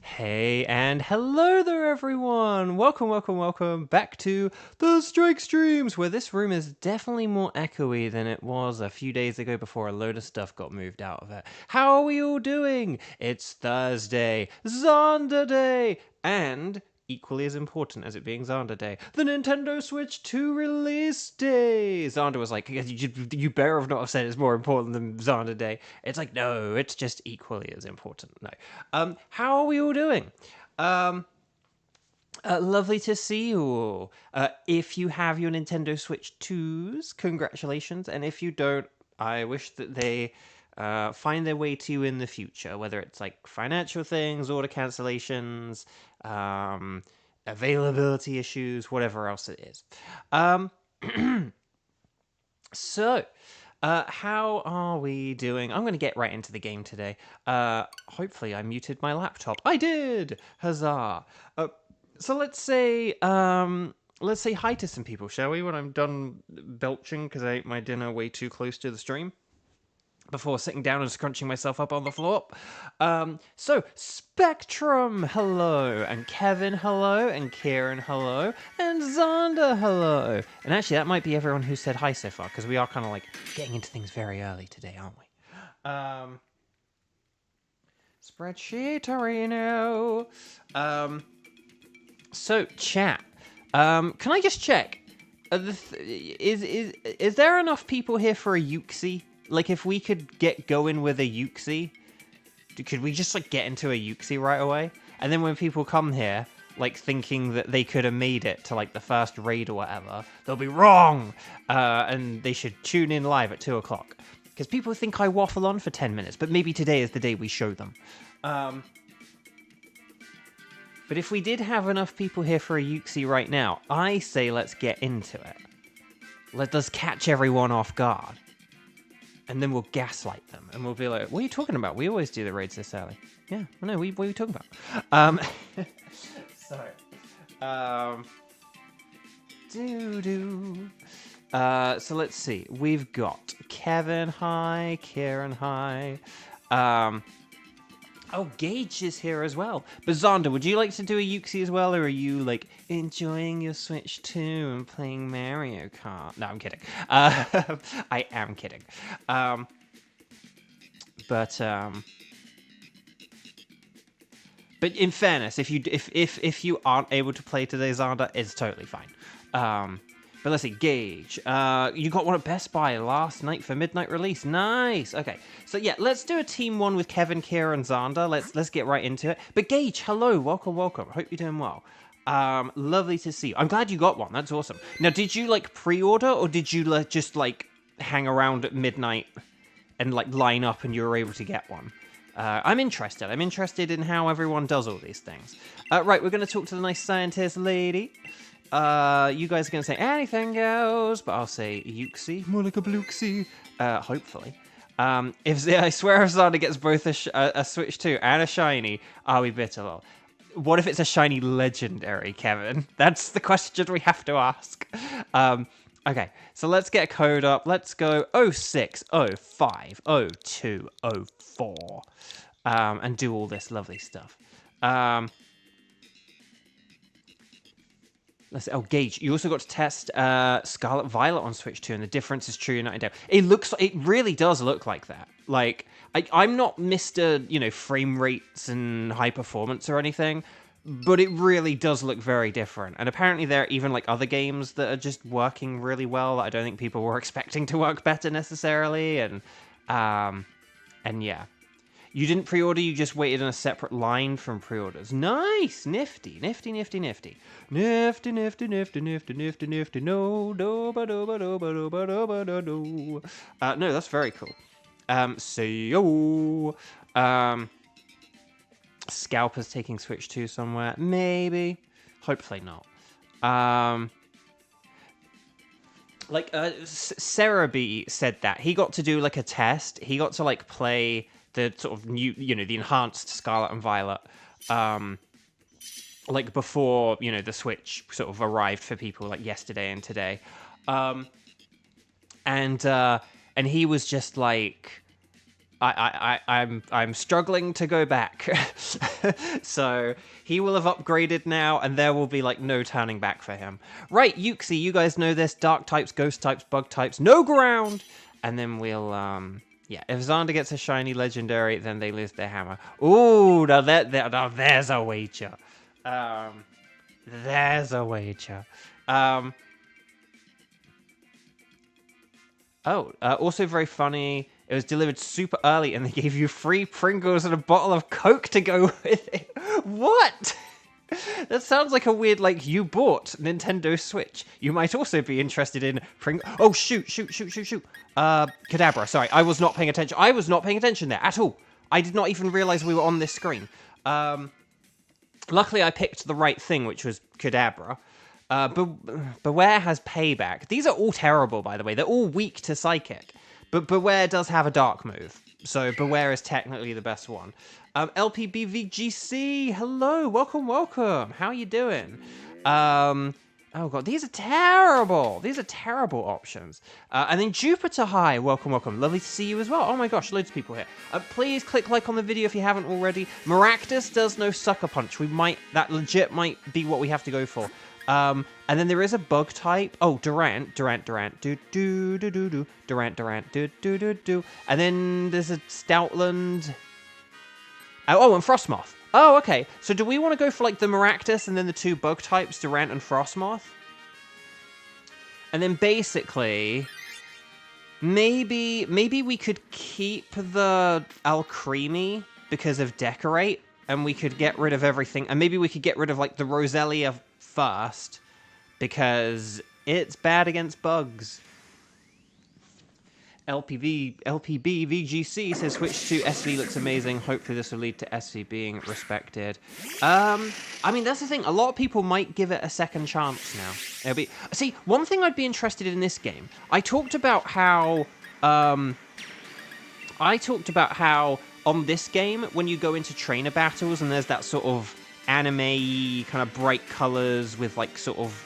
Hey and hello there everyone! Welcome back to the Strike Streams, where this room is definitely more echoey than it was a few days ago before a load of stuff got moved out of it. How are we all doing? It's Thursday, Zonda Day, and equally as important as it being Zonda Day, the Nintendo Switch 2 release day! Zonda was like, you better have not said it's more important than Zonda Day. It's like, no, it's just equally as important. No. How are we all doing? Lovely to see you all. If you have your Nintendo Switch 2s, congratulations. And if you don't, I wish that they find their way to you in the future, whether it's like financial things, order cancellations, availability issues, whatever else it is. So, how are we doing? I'm going to get right into the game today. Hopefully I muted my laptop. I did! Huzzah! So let's say hi to some people, shall we? When I'm done belching because I ate my dinner way too close to the stream before sitting down and scrunching myself up on the floor. So, Spectrum, hello, and Kevin, hello, and Kieran, hello, and Zonda, hello. And actually, that might be everyone who said hi so far, because we are kind of like getting into things very early today, aren't we? Spreadsheeterino. So, chat. Can I just check? Is there enough people here for a Yuxi? Like, if we could get going with a Yuxi, could we just, like, get into a Yuxi right away? And then when people come here, like, thinking that they could have made it to, like, the first raid or whatever, they'll be wrong! And they should tune in live at 2 o'clock. Because people think I waffle on for 10 minutes, but maybe today is the day we show them. But if we did have enough people here for a Yuxi right now, I say let's get into it. Let us catch everyone off guard. And then we'll gaslight them, and we'll be like, what are you talking about? We always do the raids this early. Yeah, I know, what are you talking about? So let's see. We've got Kevin, hi. Kieran, hi. Oh, Gage is here as well. But Zonda, would you like to do a Yuxi as well, or are you, like, enjoying your Switch 2 and playing Mario Kart? No, I'm kidding. I am kidding. But in fairness, if you aren't able to play today, Zonda, it's totally fine. But let's see, Gage. You got one at Best Buy last night for midnight release. Nice. Okay. So yeah, let's do a team one with Kevin, Kira, and Zonda. Let's get right into it. But Gage, hello, welcome. Hope you're doing well. Lovely to see you. I'm glad you got one. That's awesome. Now, did you like pre-order, or did you just like hang around at midnight and like line up and you were able to get one? I'm interested. I'm interested in how everyone does all these things. Right, we're going to talk to the nice scientist lady. You guys are going to say anything goes, but I'll say Yuxi, more like a Bluesky, hopefully. I swear if Zonda gets both a Switch 2 and a shiny, I'll be bitter, lol. What if it's a shiny legendary, Kevin? That's the question we have to ask. Okay, so let's get a code up. Let's go 06050204, and do all this lovely stuff. Let's see. Oh, Gage, you also got to test Scarlet Violet on Switch 2, and the difference is true. It really does look like that. Like, I'm not Mr. Frame rates and high performance or anything, but it really does look very different. And apparently there are even like other games that are just working really well that I don't think people were expecting to work better necessarily. And yeah. You didn't pre-order, you just waited in a separate line from pre-orders. Nice! Nifty. No, no, that's very cool. Scalper's taking Switch 2 somewhere. Maybe. Hopefully not. Cerebi said that. He got to do like a test. He got to like play the sort of new, the enhanced Scarlet and Violet, like before, the Switch sort of arrived for people like yesterday and today. And he was just like, I'm struggling to go back. So he will have upgraded now, and there will be like no turning back for him. Right, Yuxi, you guys know this. Dark types, ghost types, bug types, no ground. And then we'll yeah, if Xander gets a shiny legendary, then they lose their hammer. Ooh, now there's a wager. There's a wager. Also very funny. It was delivered super early, and they gave you free Pringles and a bottle of Coke to go with it. What? That sounds like a weird, like, you bought Nintendo Switch. You might also be interested in Oh, shoot. Kadabra, sorry. I was not paying attention. I was not paying attention there at all. I did not even realize we were on this screen. Luckily, I picked the right thing, which was Kadabra. Beware has Payback. These are all terrible, by the way. They're all weak to Psychic. But Beware does have a Dark move. So Beware is technically the best one. LPBVGC, hello, welcome. How you doing? Oh god, these are terrible. These are terrible options. And then Jupiter High, welcome. Lovely to see you as well. Oh my gosh, loads of people here. Please click like on the video if you haven't already. Maractus does no Sucker Punch. That legit might be what we have to go for. And then there is a bug type. Oh, Durant, do. Durant, do. And then there's a Stoutland. Oh, and Frostmoth. Oh, okay. So do we want to go for like the Maractus and then the two bug types, Durant and Frostmoth? And then basically, maybe we could keep the Alcremie because of Decorate, and we could get rid of everything. And maybe we could get rid of like the Roselia first, because it's bad against bugs. LPBVGC says switch to SV looks amazing. Hopefully this will lead to SV being respected. I mean, that's the thing. A lot of people might give it a second chance now. See, one thing I'd be interested in this game. I talked about how on this game, when you go into trainer battles and there's that sort of anime kind of bright colors with like sort of,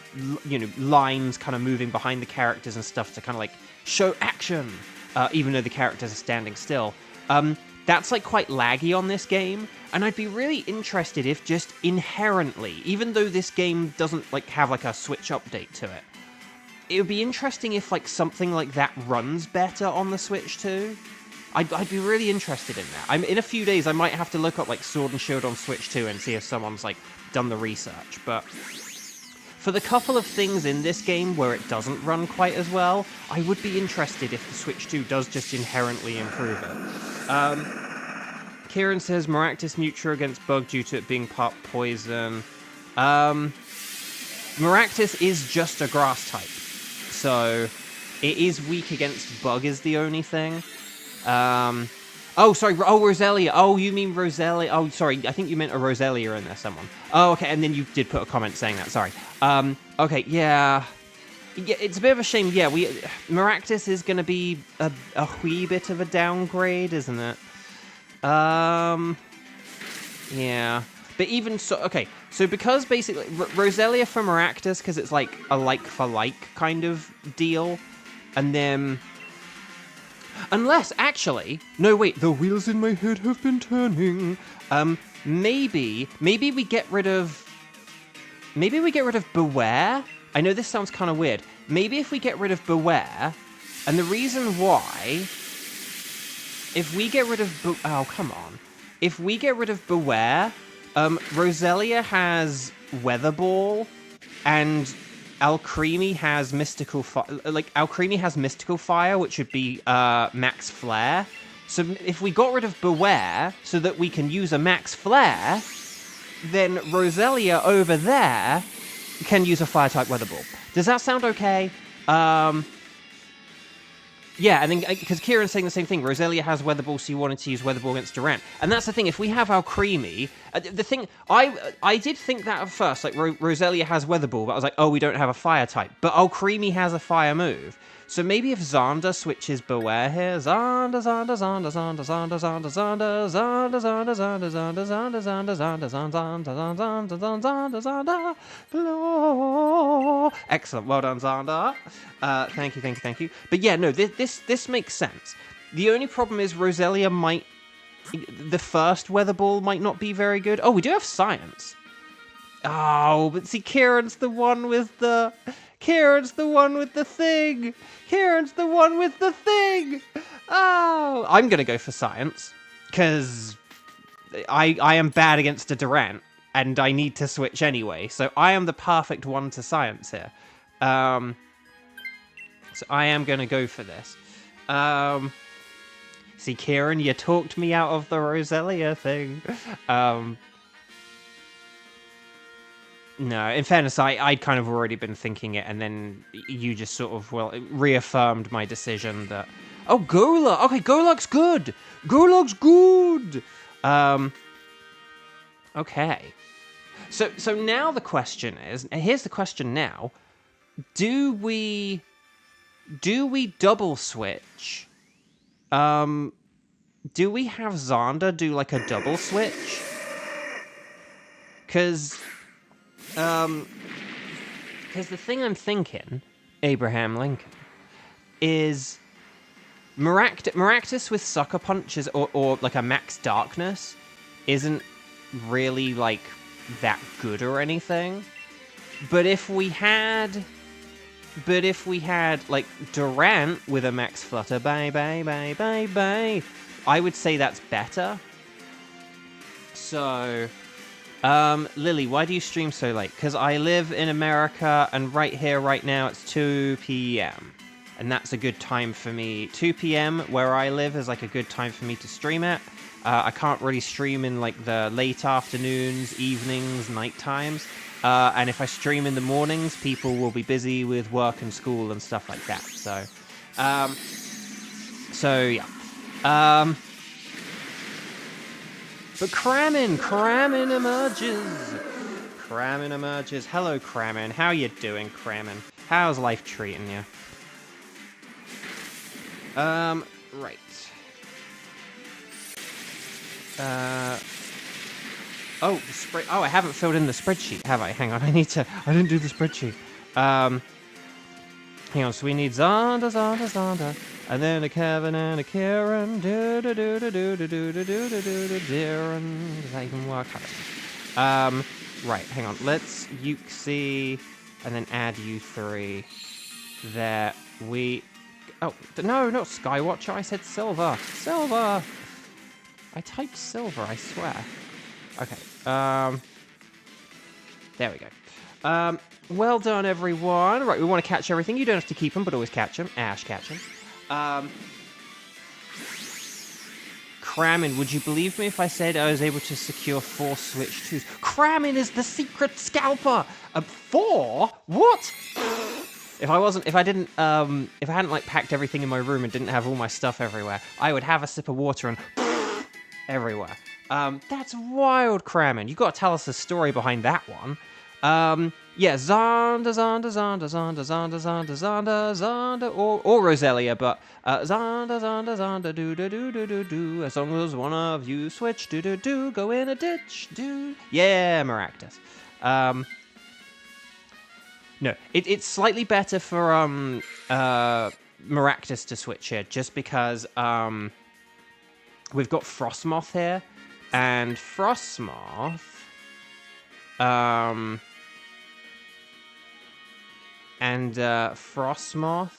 you know, lines kind of moving behind the characters and stuff to kind of like show action, even though the characters are standing still. That's like quite laggy on this game, and I'd be really interested if just inherently, even though this game doesn't like have like a Switch update to it, it would be interesting if like something like that runs better on the Switch too. I'd be really interested in that. In a few days, I might have to look up like Sword and Shield on Switch 2 and see if someone's like done the research. But for the couple of things in this game where it doesn't run quite as well, I would be interested if the Switch 2 does just inherently improve it. Kieran says Maractus neutral against bug due to it being part poison. Maractus is just a grass type, so it is weak against bug is the only thing. Oh, sorry. Oh, Roselia. Oh, you mean Roselia. Oh, sorry. I think you meant a Roselia in there, someone. Oh, okay. And then you did put a comment saying that. Sorry. Okay. Yeah. Yeah, it's a bit of a shame. Yeah, Maractus is going to be a wee bit of a downgrade, isn't it? Yeah. But even so, okay. So because basically Roselia for Maractus, because it's like a like for like kind of deal, and then. Unless, actually... No, wait, the wheels in my head have been turning. Maybe we get rid of... Maybe we get rid of Beware? I know this sounds kind of weird. Maybe if we get rid of Beware, and the reason why... If we get rid of... Oh, come on. If we get rid of Beware, Roselia has Weather Ball, and... Alcremie has Mystical Fire, which would be Max Flare. So if we got rid of Beware so that we can use a Max Flare, then Roselia over there can use a Fire-type Weather Ball. Does that sound okay? Yeah, and then, because Kieran's saying the same thing, Roselia has Weather Ball, so you wanted to use Weather Ball against Durant. And that's the thing, if we have Alcremie, the thing, I did think that at first, like, Roselia has Weather Ball, but I was like, oh, we don't have a Fire type. But Alcremie has a Fire move. So maybe if Xander switches Beware here, Xander, excellent, well done, Xander. Thank you. But yeah, no, this makes sense. The only problem is Roselia might... The first weather ball might not be very good. Oh, we do have science. Oh, but see, Kieran's the one with the... Kieran's the one with the thing. Kieran's the one with the thing. Oh, I'm going to go for science. Because I am bad against a Durant. And I need to switch anyway. So I am the perfect one to science here. So I am going to go for this. See, Kieran, you talked me out of the Roselia thing. No, in fairness, I'd kind of already been thinking it, and then you just sort of, well, reaffirmed my decision that... Oh, Golug! Okay, Golug's good! Golug's good! Okay. So now the question is... Here's the question now. Do we double switch? Do we have Xander do, like, a double switch? Because the thing I'm thinking, Abraham Lincoln, is Maractus with Sucker Punches or like a Max Darkness isn't really like that good or anything. But if we had like Durant with a Max Flutter, bye, I would say that's better. So... Lily, why do you stream so late? Because I live in America, and right here, right now, it's 2 p.m. And that's a good time for me. 2 p.m. where I live is, like, a good time for me to stream at. I can't really stream in, like, the late afternoons, evenings, night times. And if I stream in the mornings, people will be busy with work and school and stuff like that. So yeah. But Kramin emerges. Hello, Kramin. How you doing, Kramin? How's life treating you? Right. Oh, I haven't filled in the spreadsheet, have I? Hang on, I didn't do the spreadsheet. Hang on, so we need Zonda. And then a Kevin and a Karen. Does that even work? Right, hang on. Let's Uxie and then add U3. There we... Oh, no, not Skywatcher. I said Silver. Silver! I typed Silver, I swear. Okay, there we go. Well done, everyone. Right, we want to catch everything. You don't have to keep them, but always catch them. Ash, catch them. Kramin, would you believe me if I said I was able to secure 4 Switch 2s? Kramin is the secret scalper! 4? What? If I hadn't like packed everything in my room and didn't have all my stuff everywhere, I would have a sip of water and everywhere. That's wild, Kramin. You got to tell us the story behind that one. Yeah, Zonda, or Roselia, but Zonda, do, as long as one of you switch, do, go in a ditch, do. Yeah, Maractus. No, it's slightly better for Maractus to switch here, just because we've got Frostmoth here, and Frostmoth. Frostmoth.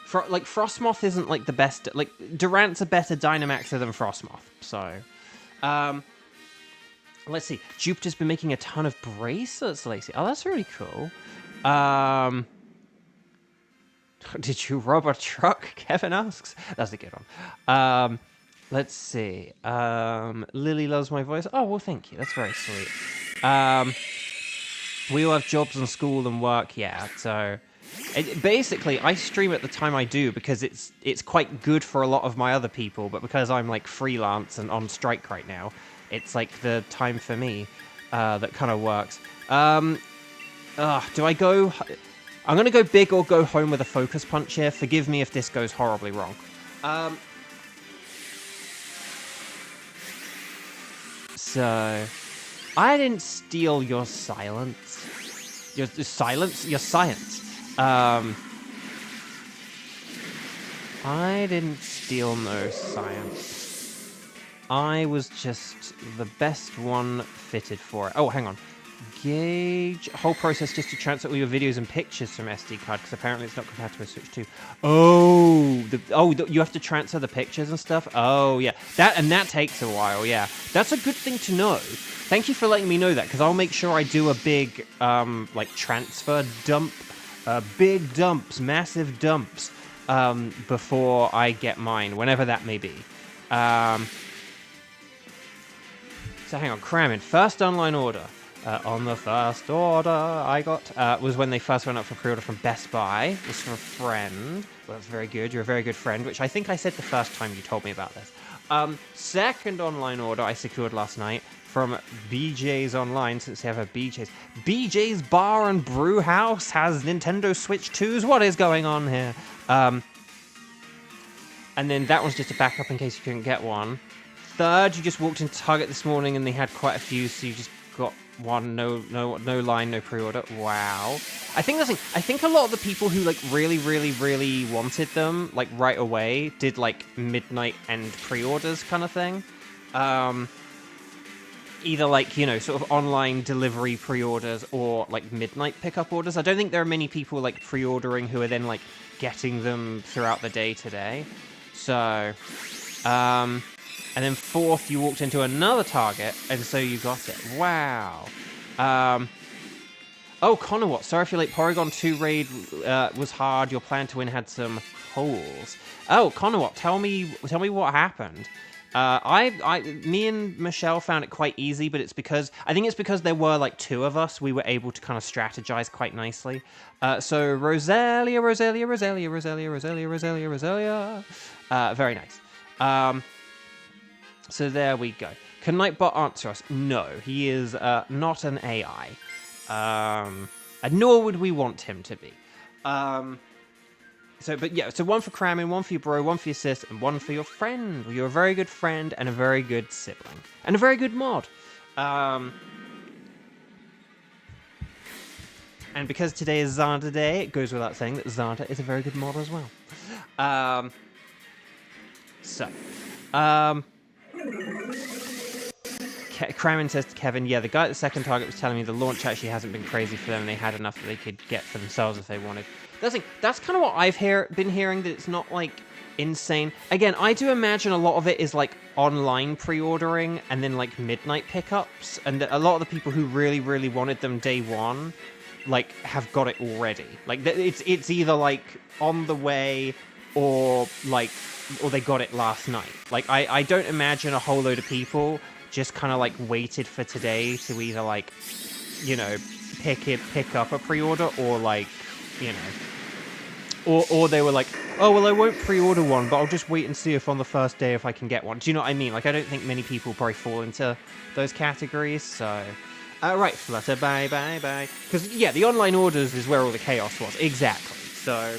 Frostmoth isn't, like, the best... Like, Durant's a better Dynamaxer than Frostmoth, so... let's see. Jupiter's been making a ton of bracelets, Lacey. Oh, that's really cool. Did you rob a truck? Kevin asks. That's a good one. Let's see. Lily loves my voice. Oh, well, thank you. That's very sweet. We all have jobs and school and work, yeah. So, basically, I stream at the time I do because it's quite good for a lot of my other people, but because I'm, like, freelance and on strike right now, it's, like, the time for me that kind of works. Do I go... I'm going to go big or go home with a focus punch here. Forgive me if this goes horribly wrong. So... I didn't steal your silence. Your silence? Your science. I didn't steal no science. I was just the best one fitted for it. Oh, hang on. Gauge. Whole process just to transfer all your videos and pictures from SD card, because apparently it's not compatible with Switch 2. Oh, you have to transfer the pictures and stuff? Oh, yeah. That takes a while, yeah. That's a good thing to know. Thank you for letting me know that, because I'll make sure I do a big, like, transfer dump. Big dumps, massive dumps, before I get mine, whenever that may be. So hang on, cramming. First online order. On the first order I got was when they first went up for pre-order from Best Buy. It was from a friend. Well, that's very good. You're a very good friend, which I think I said the first time you told me about this. Second online order I secured last night from BJ's Online, since they have a BJ's. BJ's Bar and Brew House has Nintendo Switch 2s. What is going on here? And then that one's just a backup in case you couldn't get one. Third, you just walked into Target this morning and they had quite a few, so you just got one. No line, no pre-order. Wow. I think a lot of the people who like really wanted them like right away did like midnight and pre-orders kind of thing. Either like, you know, sort of online delivery pre-orders or like midnight pickup orders. I don't think there are many people like pre-ordering who are then like getting them throughout the day today. So, and then fourth, you walked into another Target, and so you got it. Wow. Oh, Connor Watt, sorry if you're late. Porygon 2 raid was hard. Your plan to win had some holes. Oh, Connor Watt, tell me what happened. Me and Michelle found it quite easy, but I think it's because there were like two of us. We were able to kind of strategize quite nicely. So Rosalia. Very nice. So there we go. Can Nightbot answer us? No, he is not an AI. And nor would we want him to be. So one for cramming, one for your bro, one for your sis, and one for your friend. You're a very good friend and a very good sibling. And a very good mod. And because today is Xanta Day, it goes without saying that Xanta is a very good mod as well. Cramming says to Kevin, yeah, the guy at the second Target was telling me the launch actually hasn't been crazy for them, and they had enough that they could get for themselves if they wanted. That's kind of what I've been hearing, that it's not, like, insane. Again, I do imagine a lot of it is, like, online pre-ordering and then, like, midnight pickups, and a lot of the people who really wanted them day one, like, have got it already. Like, it's either, like, on the way or they got it last night. Like, I don't imagine a whole load of people just kind of, like, waited for today to either, like, you know, pick up a pre-order or, like, you know, or they were like, oh, well, I won't pre-order one, but I'll just wait and see if on the first day if I can get one. Do you know what I mean? Like, I don't think many people probably fall into those categories, so... right, Flutter, bye. Because, yeah, the online orders is where all the chaos was. Exactly. So,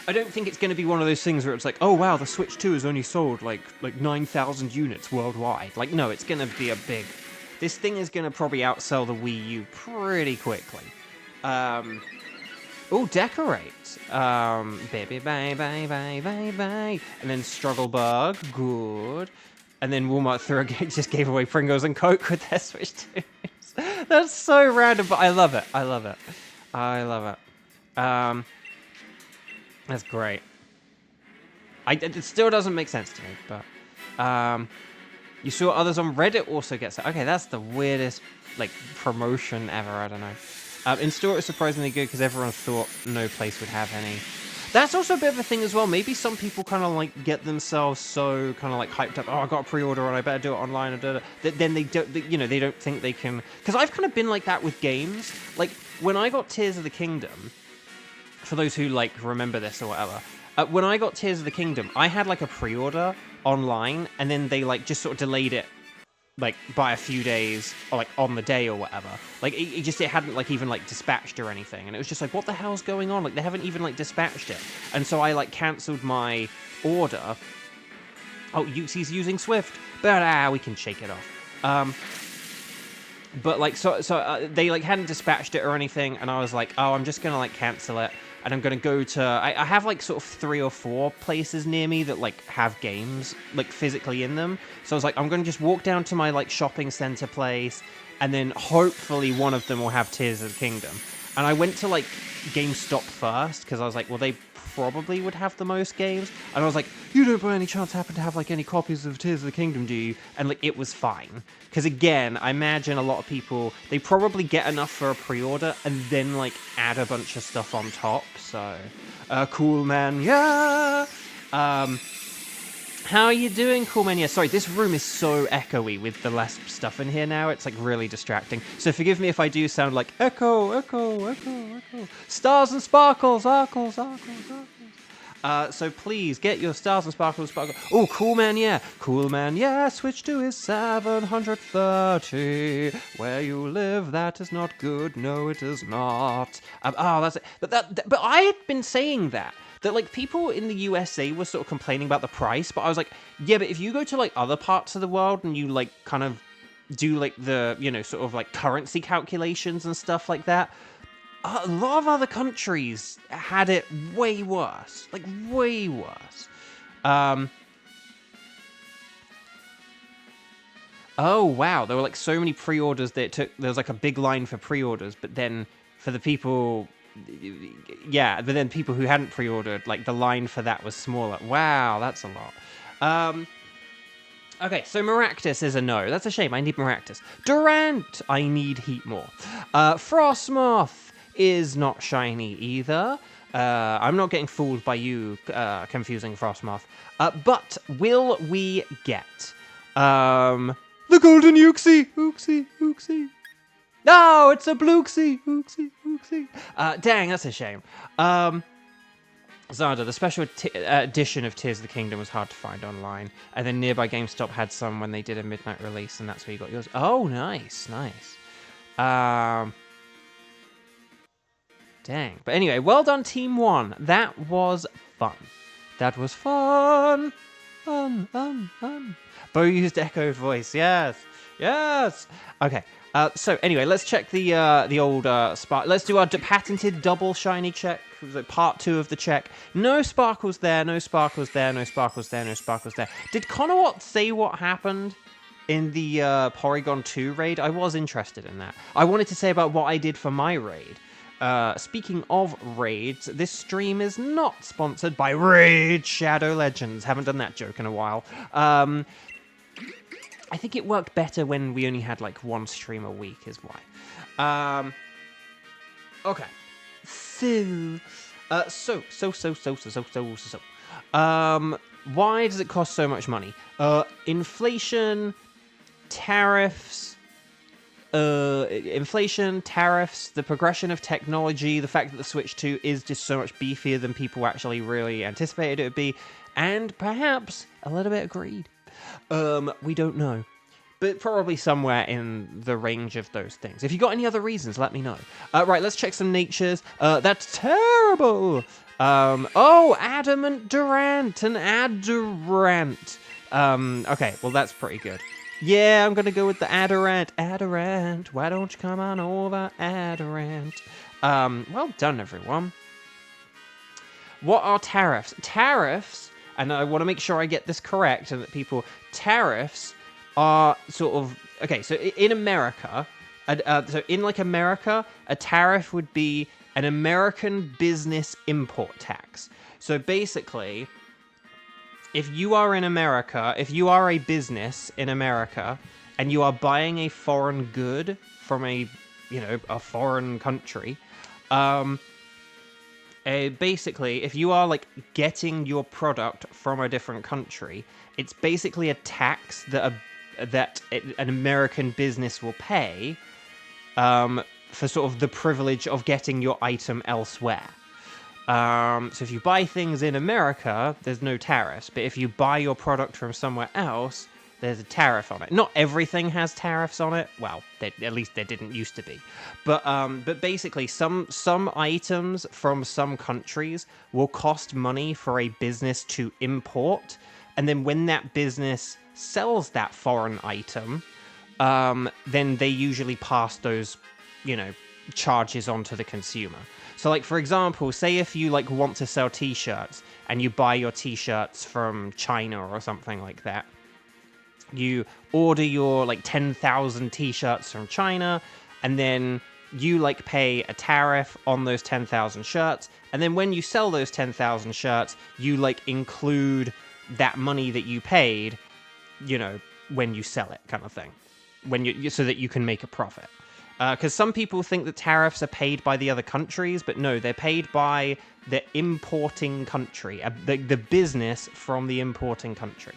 I don't think it's going to be one of those things where it's like, oh, wow, the Switch 2 has only sold, like 9,000 units worldwide. Like, no, it's going to be a big... This thing is going to probably outsell the Wii U pretty quickly. Oh, decorate. Baby, bye. And then Struggle Bug, good. And then Walmart just gave away Pringles and Coke with their Switch 2s. That's so random, but I love it. That's great. It still doesn't make sense to me, but... You saw others on Reddit also get... Okay, that's the weirdest, like, promotion ever, I don't know. In store, it was surprisingly good because everyone thought no place would have any. That's also a bit of a thing as well. Maybe some people kind of like get themselves so kind of like hyped up. Oh, I got a pre-order and I better do it online. Then they don't, they don't think they can. Because I've kind of been like that with games. Like when I got Tears of the Kingdom, for those who like remember this or whatever, when I got Tears of the Kingdom, I had like a pre-order online, and then they like just sort of delayed it like by a few days or like on the day or whatever. Like it hadn't like even like dispatched or anything, and it was just like, what the hell's going on? Like they haven't even like dispatched it. And so I like cancelled my order. Oh, he's using Swift, but we can shake it off. But like so they like hadn't dispatched it or anything, and I was like, oh, I'm just gonna like cancel it. and I'm gonna go to. I have like sort of 3 or 4 places near me that like have games like physically in them. So I was like, I'm gonna just walk down to my like shopping center place, and then hopefully one of them will have Tears of the Kingdom. And I went to like GameStop first because I was like, well, they probably would have the most games. And I was like, you don't by any chance happen to have like any copies of Tears of the Kingdom, do you? And like it was fine. Because again, I imagine a lot of people, they probably get enough for a pre-order and then like add a bunch of stuff on top. So, cool man, yeah! How are you doing, cool man? Yeah, sorry, this room is so echoey with the less stuff in here now. It's like really distracting. So forgive me if I do sound like echo, echo, echo, echo. Stars and sparkles, sparkles, sparkles, sparkles. So please get your stars and sparkles, sparkles. Oh, cool man, yeah. Cool man, yeah. Switch to his 730. Where you live, that is not good. No, it is not. That's it. But I had been saying that like people in the USA were sort of complaining about the price, but I was like, yeah, but if you go to like other parts of the world and you like kind of do like the, you know, sort of like currency calculations and stuff like that, a lot of other countries had it way worse, like way worse. Oh wow, there were like so many pre-orders that there was like a big line for pre-orders, but then for the people, yeah, but then people who hadn't pre-ordered, like the line for that was smaller. Wow, that's a lot. Okay, so Maractus is a no. That's a shame. I need Maractus. Durant, I need Heatmore. Frostmoth is not shiny either. I'm not getting fooled by you confusing Frostmoth. But will we get the Golden Uxie? Uxie. No, it's a Bluesky. Bluesky. Dang, that's a shame. Zarda, the special edition of Tears of the Kingdom was hard to find online, and then nearby GameStop had some when they did a midnight release, and that's where you got yours. Oh, nice. Dang. But anyway, well done, Team 1. That was fun. Fun. Bo used echoed voice. Yes. Okay. So anyway, let's check the old spark. Let's do our patented double shiny check. Part 2 of the check. No sparkles there. Did Conowat say what happened in the Porygon 2 raid? I was interested in that. I wanted to say about what I did for my raid. Speaking of raids, this stream is not sponsored by Raid Shadow Legends. Haven't done that joke in a while. I think it worked better when we only had like 1 stream a week is why. Okay. So. Why does it cost so much money? Inflation, tariffs, the progression of technology, the fact that the Switch 2 is just so much beefier than people actually really anticipated it would be, and perhaps a little bit of greed. We don't know. But probably somewhere in the range of those things. If you got any other reasons, let me know. Right, let's check some natures. That's terrible! Adamant Durant, an Adorant. Okay, well that's pretty good. Yeah, I'm gonna go with the Adorant. Why don't you come on over, Adorant? Well done, everyone. What are tariffs? Tariffs, and I want to make sure I get this correct, and that tariffs are sort of, okay, so in America, America, a tariff would be an American business import tax. So basically, if you are in America, if you are a business in America, and you are buying a foreign good from a foreign country, basically, if you are like getting your product from a different country, it's basically a tax that an American business will pay for sort of the privilege of getting your item elsewhere. So if you buy things in America, there's no tariffs, but if you buy your product from somewhere else, there's a tariff on it. Not everything has tariffs on it. Well, at least there didn't used to be. But basically, some items from some countries will cost money for a business to import, and then when that business sells that foreign item, then they usually pass those, charges on to the consumer. So, like, for example, say if you, like, want to sell t-shirts and you buy your t-shirts from China or something like that, you order your, like, 10,000 t-shirts from China, and then you, like, pay a tariff on those 10,000 shirts, and then when you sell those 10,000 shirts, you, like, include that money that you paid, you know, when you sell it, kind of thing, so that you can make a profit. Because some people think that tariffs are paid by the other countries, but no, they're paid by the importing country, the business from the importing country.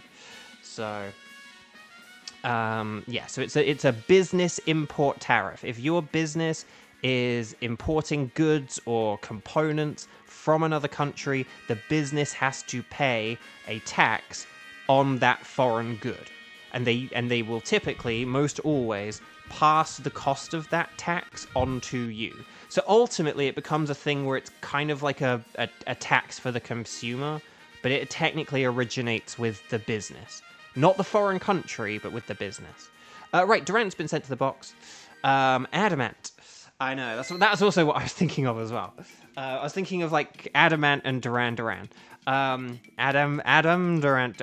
So, yeah, so it's a business import tariff. If your business is importing goods or components from another country, the business has to pay a tax on that foreign good. And they will typically, most always, pass the cost of that tax onto you. So ultimately it becomes a thing where it's kind of like a tax for the consumer, but it technically originates with the business. Not the foreign country, but with the business. Right, Durant's been sent to the box. Adamant. I know, that's also what I was thinking of as well. I was thinking of, like, Adamant and Duran. Adam, Durant.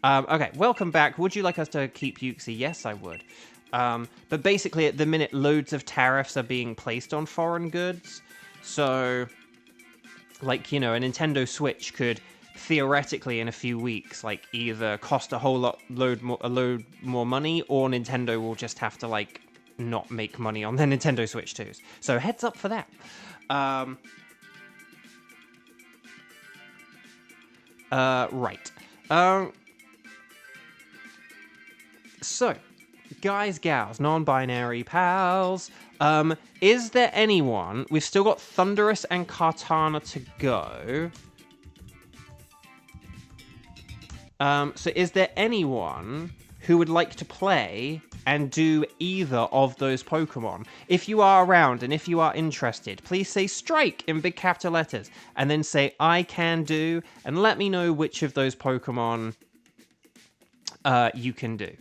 Okay, welcome back. Would you like us to keep Yuxi? Yes, I would. But basically, at the minute, loads of tariffs are being placed on foreign goods. So, like, you know, a Nintendo Switch could theoretically, in a few weeks, like, either cost a load more money, or Nintendo will just have to, like, not make money on their Nintendo Switch 2s. So heads up for that. Right. So, guys, gals, non-binary pals, is there anyone... We've still got Thunderous and Kartana to go. So is there anyone who would like to play and do either of those Pokemon? If you are around and if you are interested, please say strike in big capital letters and then say I can do, and let me know which of those Pokemon you can do.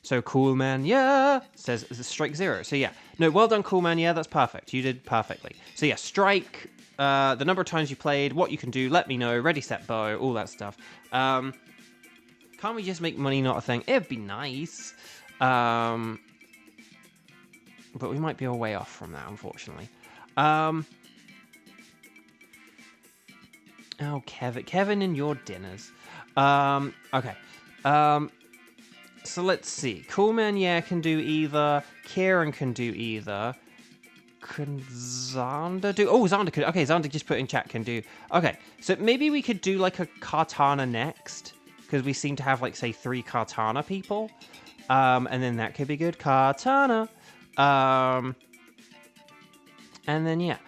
So Cool Man, yeah, says strike 0. So yeah, no, well done, Cool Man, yeah, that's perfect. You did perfectly. So yeah, strike, the number of times you played, what you can do, let me know, ready, set, bow, all that stuff. Can't we just make money not a thing? It'd be nice. But we might be a way off from that, unfortunately. Oh, Kevin and your dinners. Okay. So let's see. Coolman, yeah, can do either. Kieran can do either. Can Xander do... Oh, Xander could... Okay, Xander just put in chat can do... Okay, so maybe we could do, like, a Kartana next. Because we seem to have, like, say, 3 Kartana people. And then that could be good. Kartana. And then, yeah.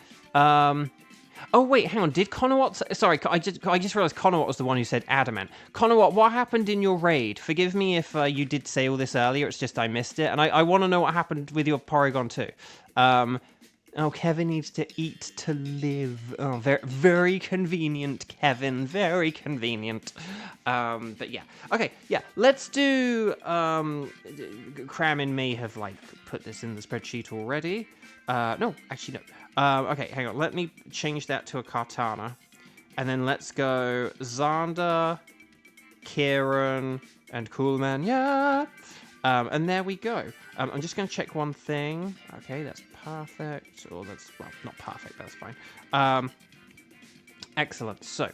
Oh, wait, hang on. Did Conowat... Sorry, I just realized Conowat was the one who said adamant. Conowat, what happened in your raid? Forgive me if you did say all this earlier. It's just I missed it. And I want to know what happened with your Porygon too. Oh, Kevin needs to eat to live. Oh, very, very convenient, Kevin. Very convenient. But yeah. Okay, yeah. Let's do... Cramin may have, like, put this in the spreadsheet already. No, actually, no. Okay, hang on. Let me change that to a Kartana. And then let's go Xander, Kieran, and Coolman. Yeah! And there we go. I'm just going to check one thing. Okay, that's perfect. Or that's, well, not perfect. That's fine. Excellent. So,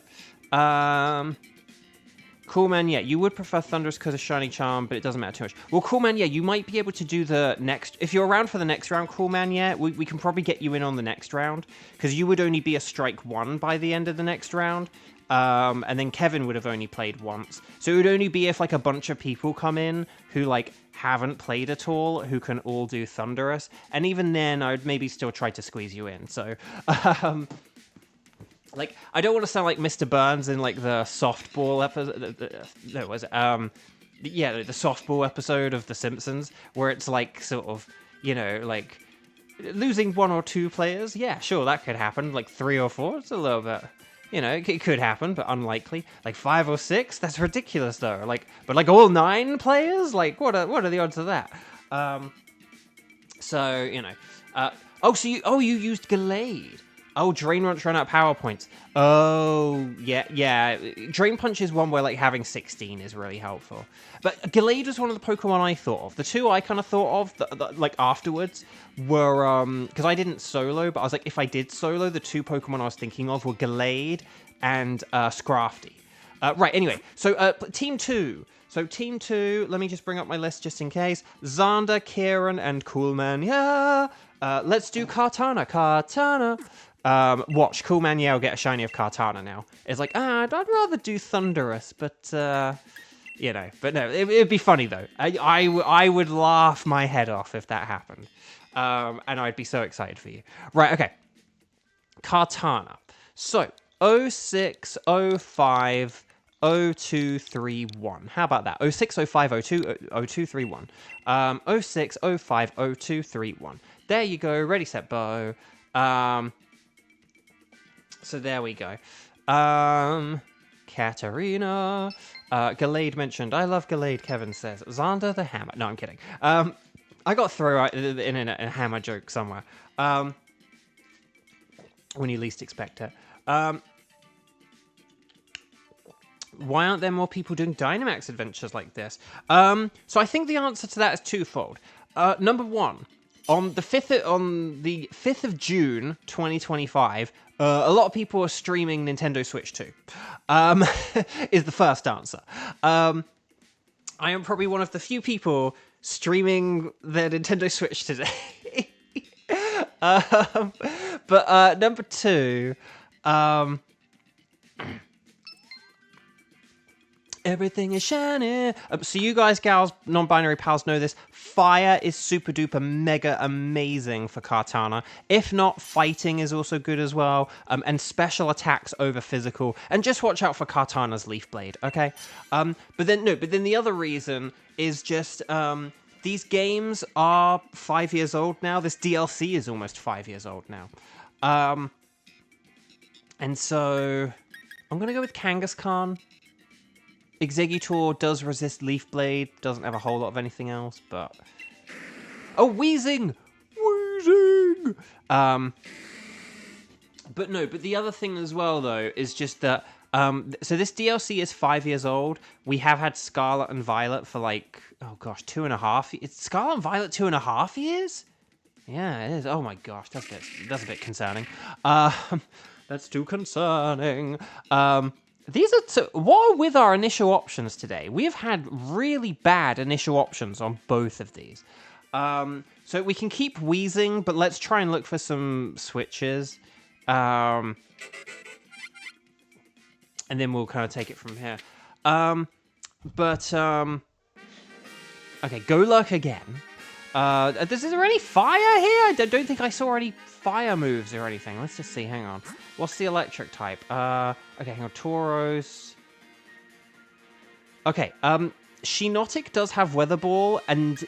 Coolman, yeah, you would prefer Thunderous because of Shiny Charm, but it doesn't matter too much. Well, Coolman, yeah, you might be able to do the next... If you're around for the next round, Coolman, yeah, we can probably get you in on the next round, because you would only be a strike 1 by the end of the next round, and then Kevin would have only played once. So it would only be if, like, a bunch of people come in who, like, haven't played at all, who can all do Thunderous, and even then, I would maybe still try to squeeze you in, so... Like, I don't want to sound like Mr. Burns in, like, the softball episode. No, was it? Yeah, the softball episode of The Simpsons, where it's, like, sort of, you know, like, losing 1 or 2 players. Yeah, sure, that could happen. Like, 3 or 4, it's a little bit, you know, it could happen, but unlikely. Like, 5 or 6, that's ridiculous, though. Like, but, like, all 9 players? Like, what are the odds of that? So, you know, Oh, so you used Gallade. Oh, Drain Punch ran out of power points. Oh, yeah. Drain Punch is one where, like, having 16 is really helpful. But Gallade was one of the Pokemon I thought of. The two I kind of thought of, like, afterwards were, because I didn't solo, but I was like, if I did solo, the two Pokemon I was thinking of were Gallade and Scrafty. Right, anyway, so Team 2. So Team 2, let me just bring up my list just in case. Xander, Kieran, and Coolman, yeah. Let's do Kartana. Watch, Coolman, yeah, will get a shiny of Kartana now. It's like, I'd rather do Thunderous, but, you know. But no, it'd be funny, though. I would laugh my head off if that happened. And I'd be so excited for you. Right, okay. Kartana. So, 06, 05... 0231. How about that? 06, 05, 02, 0231. 06, 05, 0231. There you go. Ready, set, bow. So there we go. Katarina. Gallade mentioned. I love Gallade, Kevin says. Xander the Hammer. No, I'm kidding. I got thrown in a hammer joke somewhere. When you least expect it. Why aren't there more people doing Dynamax adventures like this? So I think the answer to that is twofold. Number one, on the 5th of June, 2025, a lot of people are streaming Nintendo Switch 2. Is the first answer. I am probably one of the few people streaming the Nintendo Switch today. But number two, everything is shiny. So you guys, gals, non-binary pals know this. Fire is super duper mega amazing for Kartana. If not, fighting is also good as well. And special attacks over physical. And just watch out for Kartana's Leaf Blade, okay? But then the other reason is just these games are 5 years old now. This DLC is almost 5 years old now. And so I'm gonna go with Kangaskhan. Exeggutor does resist Leaf Blade, doesn't have a whole lot of anything else, but... Oh, Wheezing! But the other thing as well, though, is just that... so this DLC is 5 years old. We have had Scarlet and Violet for, like, oh gosh, 2.5... It's Scarlet and Violet 2.5 years? Yeah, it is. Oh my gosh, that's a bit concerning. That's too concerning. These are what are with our initial options today? We have had really bad initial options on both of these. So we can keep Wheezing, but let's try and look for some switches. And then we'll kind of take it from here. Okay, Golurk again. Is there any fire here? I don't think I saw any fire moves or anything. Let's just see. Hang on. What's the electric type? Okay, hang on. Tauros. Okay. Shinotic does have Weather Ball, and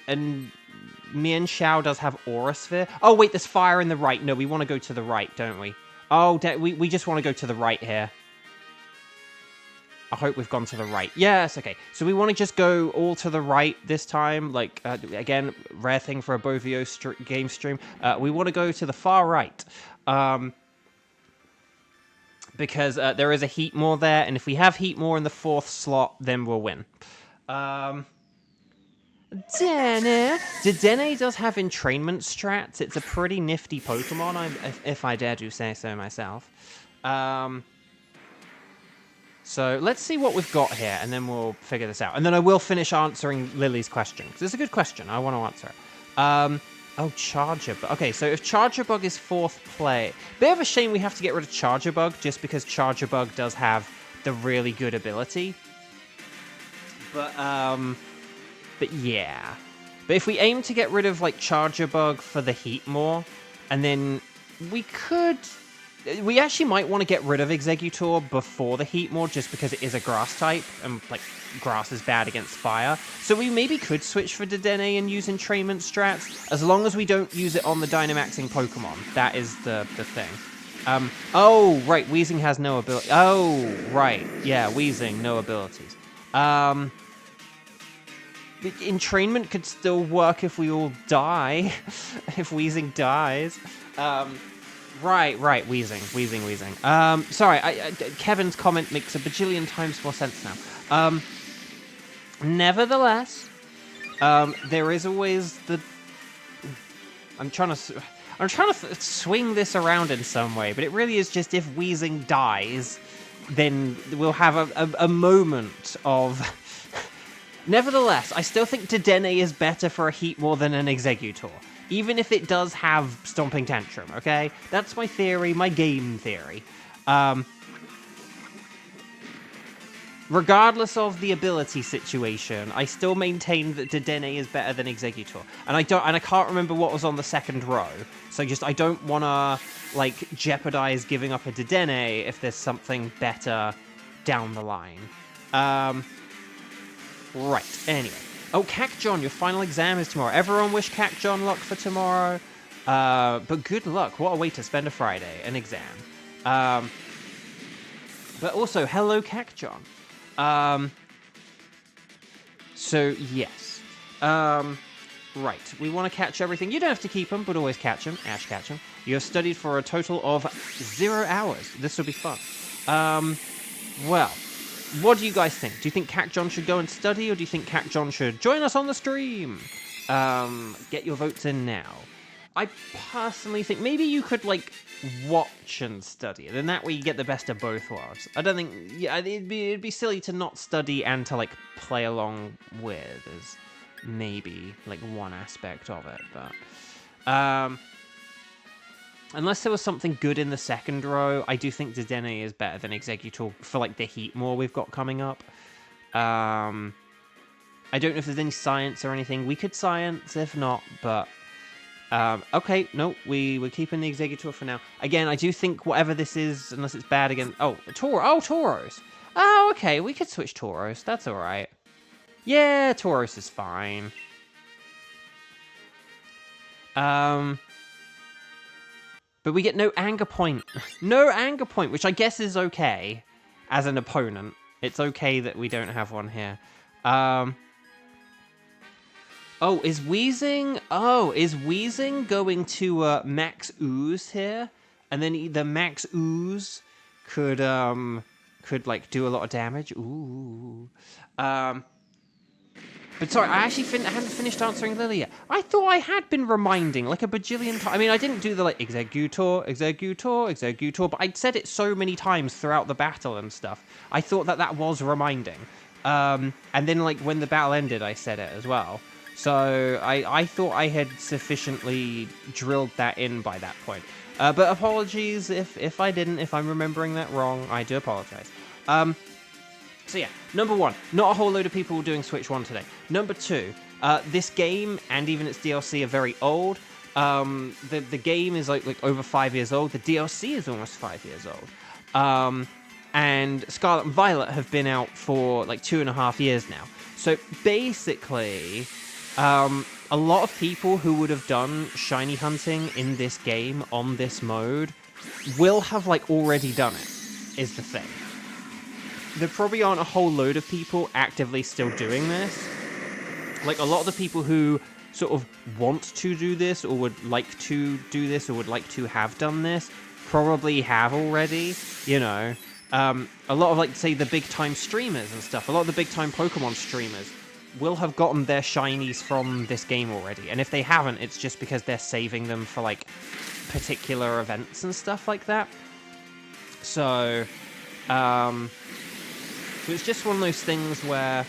Mienshao does have Aura Sphere. Oh wait, there's fire in the right. No, we want to go to the right, don't we? Oh, we just want to go to the right here. I hope we've gone to the right. Yes, okay. So we want to just go all to the right this time. Like, again, rare thing for a Bovio game stream. We want to go to the far right. Because there is a Heatmore there, and if we have Heatmore in the 4th slot, then we'll win. Dedenne does have entrainment strats. It's a pretty nifty Pokemon, if I dare to say so myself. So let's see what we've got here, and then we'll figure this out. And then I will finish answering Lily's question, because it's a good question. I want to answer it. Oh, Charger Bug. Okay, so if Charger Bug is 4th play... Bit of a shame we have to get rid of Charger Bug, just because Charger Bug does have the really good ability. But yeah. But if we aim to get rid of, like, Charger Bug for the Heatmore, and then we could... We actually might want to get rid of Exeggutor before the Heatmore, just because it is a grass type, and, like, grass is bad against fire. So we maybe could switch for Dedenne and use entrainment strats, as long as we don't use it on the Dynamaxing Pokemon. That is the thing. Oh, right, Wheezing has no ability. Oh, right, yeah, Wheezing, no abilities. entrainment could still work if we all die. If Wheezing dies. Right, Wheezing. Sorry, Kevin's comment makes a bajillion times more sense now. Nevertheless, there is always the... I'm trying to swing this around in some way, but it really is just if Wheezing dies, then we'll have a moment of... Nevertheless, I still think Dedenne is better for a Heatmore than an Exeggutor. Even if it does have Stomping Tantrum, okay? That's my theory, my game theory. Regardless of the ability situation, I still maintain that Dedenne is better than Exeggutor. And I can't remember what was on the second row. So I don't want to, like, jeopardize giving up a Dedenne if there's something better down the line. Right, anyway. Oh, Cac-John, your final exam is tomorrow. Everyone wish Cac-John luck for tomorrow. But good luck. What a way to spend a Friday, an exam. But also, hello, Cac-John. So, yes. Right, we want to catch everything. You don't have to keep them, but always catch them. Ash, catch them. You have studied for a total of 0 hours. This will be fun. Well, what do you guys think? Do you think Cac-John should go and study, or do you think Cac-John should join us on the stream? Get your votes in now. I personally think maybe you could, like, watch and study, and then that way you get the best of both worlds. I don't think... Yeah, it'd be silly to not study and to, like, play along with, is maybe, like, one aspect of it, but... Unless there was something good in the second row, I do think Dedenne is better than Exeggutor for, like, the Heatmore we've got coming up. I don't know if there's any science or anything. We could science, if not, but... okay, no, we're keeping the Exeggutor for now. Again, I do think whatever this is, unless it's bad again... Oh, Tauros. Oh, okay, we could switch Tauros. That's alright. Yeah, Tauros is fine. But we get no anger point. No anger point, which I guess is okay as an opponent. It's okay that we don't have one here. Oh, is Wheezing going to max ooze here? And then either max ooze could like do a lot of damage. Ooh. But sorry, I actually hadn't finished answering Lily yet. I thought I had been reminding, like, a bajillion times. I mean, I didn't do the, like, Exeggutor, but I'd said it so many times throughout the battle and stuff. I thought that was reminding. And then, like, when the battle ended, I said it as well. So I thought I had sufficiently drilled that in by that point. But apologies if I didn't, if I'm remembering that wrong, I do apologize. So yeah, number one, not a whole load of people doing Switch 1 today. Number two, this game and even its DLC are very old. The game is like over 5 years old. The DLC is almost 5 years old. And Scarlet and Violet have been out for like 2.5 years now. So basically, a lot of people who would have done shiny hunting in this game on this mode will have like already done it, is the thing. There probably aren't a whole load of people actively still doing this. Like, a lot of the people who sort of want to do this, or would like to do this, or would like to have done this, probably have already, you know. A lot of, like, say, the big-time streamers and stuff, a lot of the big-time Pokemon streamers will have gotten their shinies from this game already. And if they haven't, it's just because they're saving them for, like, particular events and stuff like that. So, so it's just one of those things where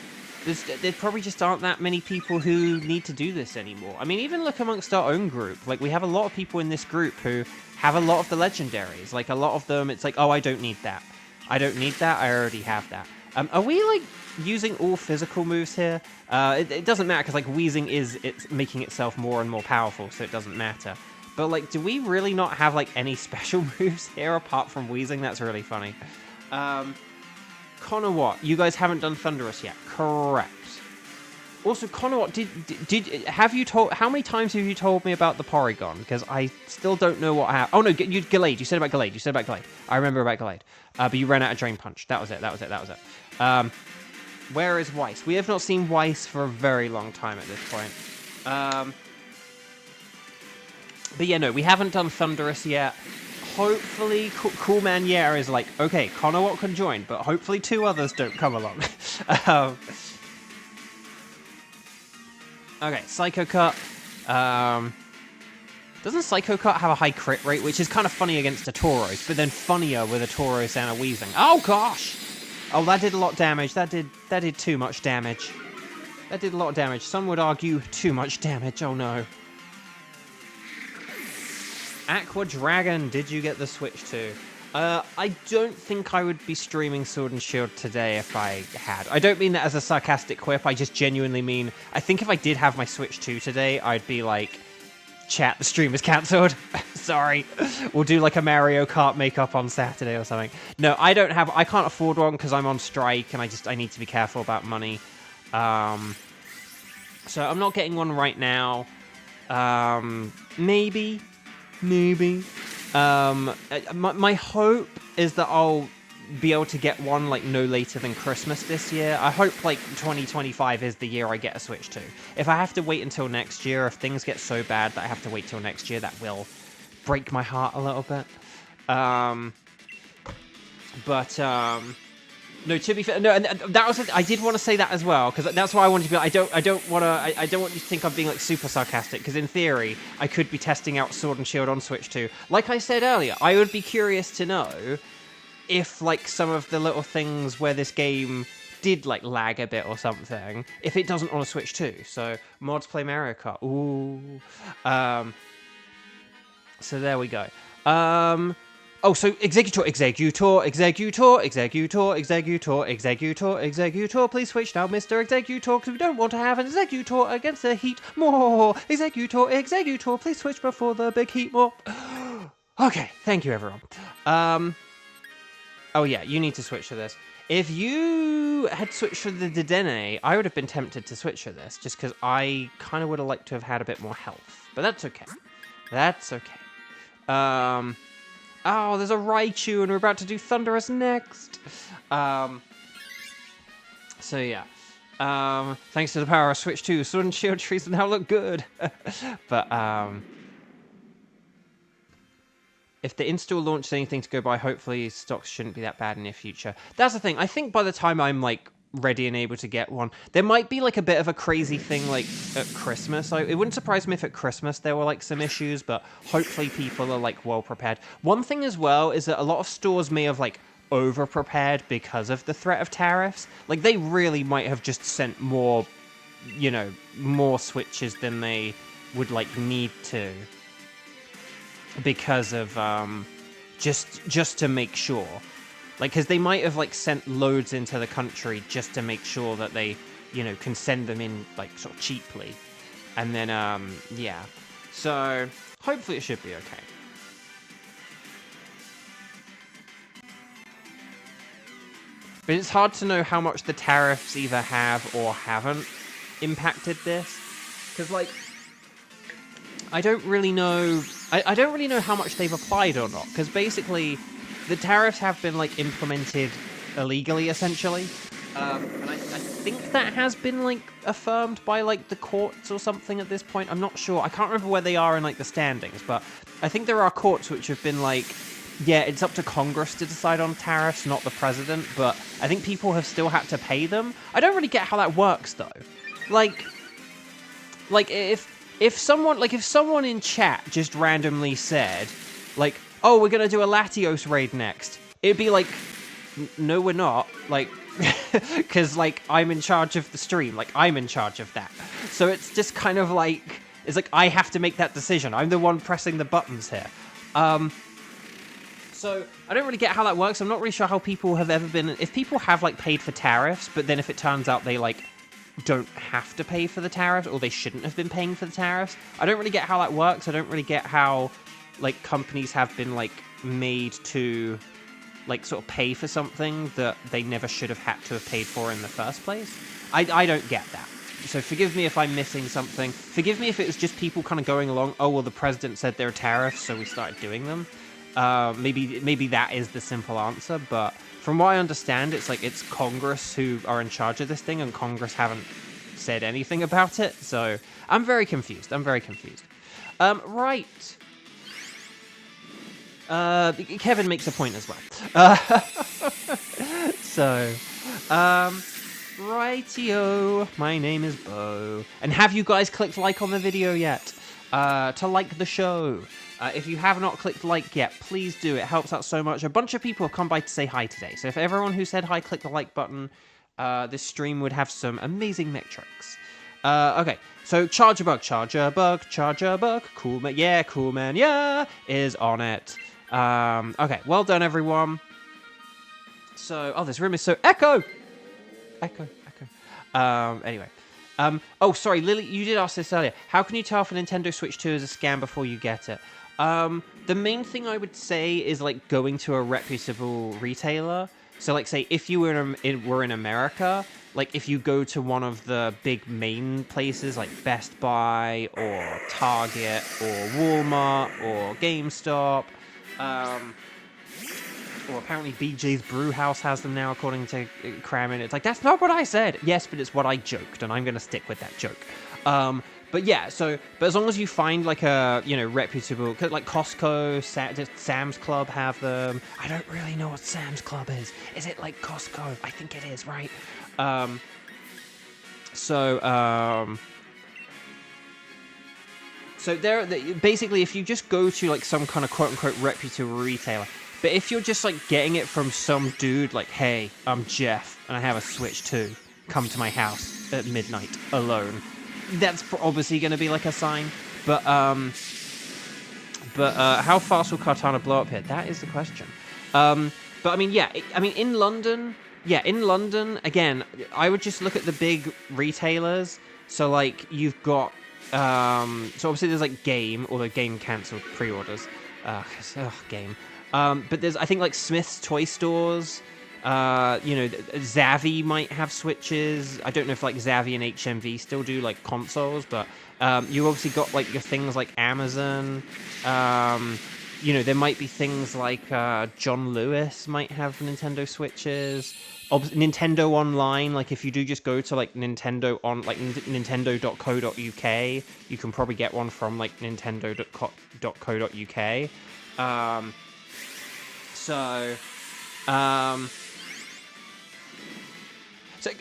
there probably just aren't that many people who need to do this anymore. I mean, even look amongst our own group. Like, we have a lot of people in this group who have a lot of the legendaries. Like, a lot of them, it's like, oh, I don't need that. I don't need that. I already have that. Are we, like, using all physical moves here? It doesn't matter, because, like, Wheezing it's making itself more and more powerful, so it doesn't matter. But, like, do we really not have, like, any special moves here apart from Wheezing? That's really funny. Connor Watt, you guys haven't done Thunderous yet. Correct. Also, Connor Watt, have you told... How many times have you told me about the Porygon? Because I still don't know what happened. Oh, no, Gallade. You said about Gallade. I remember about Gallade. But you ran out of Drain Punch. That was it. Where is Weiss? We have not seen Weiss for a very long time at this point. But yeah, no, we haven't done Thunderous yet. Hopefully, Cool Man Yeah is like, okay, Conowat can join, but hopefully 2 others don't come along. Okay, Psycho Cut. Doesn't Psycho Cut have a high crit rate, which is kind of funny against a Tauros, but then funnier with a Tauros and a Weezing? Oh gosh! Oh, that did a lot of damage. That did too much damage. That did a lot of damage. Some would argue too much damage. Oh no. Aqua Dragon, did you get the Switch to? I don't think I would be streaming Sword and Shield today if I had. I don't mean that as a sarcastic quip, I just genuinely mean, I think if I did have my Switch 2 today, I'd be like, chat, the stream is cancelled. Sorry. We'll do like a Mario Kart makeup on Saturday or something. No, I can't afford one because I'm on strike and I need to be careful about money. So I'm not getting one right now. Maybe. My hope is that I'll be able to get one like no later than Christmas this year. I hope like 2025 is the year I get a Switch 2. If I have to wait until next year, if things get so bad that I have to wait till next year, that will break my heart a little bit. No, to be fair, no, and that was I did want to say that as well, because that's why I wanted to be. I don't want you to think I'm being like super sarcastic, because in theory I could be testing out Sword and Shield on Switch 2. Like I said earlier, I would be curious to know if like some of the little things where this game did like lag a bit or something, if it doesn't on a Switch 2. So mods play Mario Kart. Ooh. So there we go. Oh, so Executor, please switch now, Mr. Executor, because we don't want to have an Executor against the heat more. Executor, please switch before the big heat more. Okay, thank you, everyone. Oh yeah, you need to switch to this. If you had switched to the Dedenne, I would have been tempted to switch to this, just because I kind of would have liked to have had a bit more health. But that's okay. That's okay. Oh, there's a Raichu, and we're about to do Thunderous next. So yeah. Thanks to the power of Switch 2, Sword and Shield trees now look good. But, if the install launches anything to go by, hopefully stocks shouldn't be that bad in the future. That's the thing. I think by the time I'm, like, ready and able to get one, there might be, like, a bit of a crazy thing, like, at Christmas. It wouldn't surprise me if at Christmas there were, like, some issues, but hopefully people are, like, well prepared. One thing as well is that a lot of stores may have, like, over-prepared because of the threat of tariffs. Like, they really might have just sent more, you know, more Switches than they would, like, need to. Because of, just to make sure. Like, because they might have, like, sent loads into the country just to make sure that they, you know, can send them in, like, sort of cheaply. And then, yeah. So, hopefully it should be okay. But it's hard to know how much the tariffs either have or haven't impacted this. Because, like, I don't really know... I don't really know how much they've applied or not. Because basically... the tariffs have been, like, implemented illegally, essentially. And I think that has been, like, affirmed by, like, the courts or something at this point. I'm not sure. I can't remember where they are in, like, the standings. But I think there are courts which have been, like, yeah, it's up to Congress to decide on tariffs, not the president. But I think people have still had to pay them. I don't really get how that works, though. Like if someone in chat just randomly said, like, oh, we're gonna do a Latios raid next, it'd be like, no, we're not, like, because, like, I'm in charge of the stream, like, I'm in charge of that. So it's just kind of like, it's like, I have to make that decision. I'm the one pressing the buttons here. So I don't really get how that works. I'm not really sure how people have ever been, if people have, like, paid for tariffs, but then if it turns out they, like, don't have to pay for the tariffs, or they shouldn't have been paying for the tariffs. I don't really get how that works. I don't really get how, like, companies have been, like, made to, like, sort of pay for something that they never should have had to have paid for in the first place. I don't get that. So forgive me if I'm missing something. Forgive me if it was just people kind of going along, oh, well, the president said there are tariffs, so we started doing them. Maybe that is the simple answer, but from what I understand, it's like it's Congress who are in charge of this thing, and Congress haven't said anything about it. So I'm very confused. Right. Kevin makes a point as well. So, rightio. My name is Bo, and have you guys clicked like on the video yet? To like the show. If you have not clicked like yet, please do. It helps out so much. A bunch of people have come by to say hi today. So if everyone who said hi clicked the like button, this stream would have some amazing metrics. Okay, so Charger Bug, cool man, yeah, is on it. Okay, well done, everyone. So, oh, this room is so echo. Anyway. Oh, sorry, Lily, you did ask this earlier. How can you tell if a Nintendo Switch 2 is a scam before you get it? The main thing I would say is, like, going to a reputable retailer. So, like, say, if you were in America, like, if you go to one of the big main places, like Best Buy, or Target, or Walmart, or GameStop, or apparently BJ's Brew House has them now, according to Kramen. It's like, that's not what I said. Yes, but it's what I joked, and I'm going to stick with that joke. But yeah, but as long as you find, like, a, reputable, like Costco, Sam's Club have them. I don't really know what Sam's Club is. Is it like Costco? I think it is, right? So there, basically, if you just go to, like, some kind of quote-unquote reputable retailer, but if you're just, like, getting it from some dude, like, hey, I'm Jeff, and I have a Switch 2, come to my house at midnight, alone, that's obviously going to be, like, a sign. But how fast will Cartana blow up here? That is the question. But, I mean, yeah, in London, again, I would just look at the big retailers. So, like, you've got, so obviously there's, like, Game, although Game cancelled pre-orders. Game. But there's, I think, like, Smith's Toy Stores, Zavvi might have Switches. I don't know if, like, Zavvi and HMV still do, like, consoles, but, you obviously got, like, your things like Amazon. There might be things like, John Lewis might have Nintendo Switches. Nintendo Online, like, if you do just go to, like, nintendo.co.uk, you can probably get one from, like, nintendo.co.uk. So,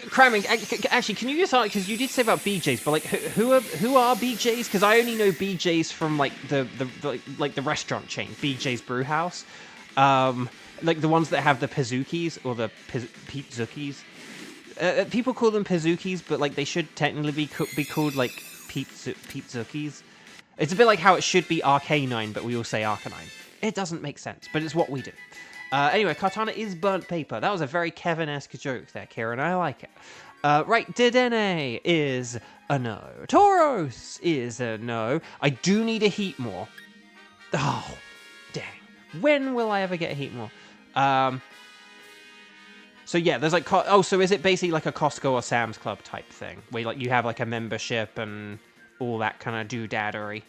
Cramming, actually, can you just ask, because you did say about BJ's, but, like, who are BJ's? Because I only know BJ's from, like, the restaurant chain, BJ's Brew House. Like, the ones that have the Pizookies, or the Pizzookies. People call them Pizookies, but, like, they should technically be called, like, Pizzookies. It's a bit like how it should be Arcanine, but we all say Arcanine. It doesn't make sense, but it's what we do. Anyway, Cartana is burnt paper. That was a very Kevin-esque joke there, Kieran. I like it. Right, Dedenne is a no. Tauros is a no. I do need a Heatmore. Oh, dang. When will I ever get a Heatmore? So yeah, there's like... so is it basically like a Costco or Sam's Club type thing? Where, like, you have, like, a membership and all that kind of doodaddery.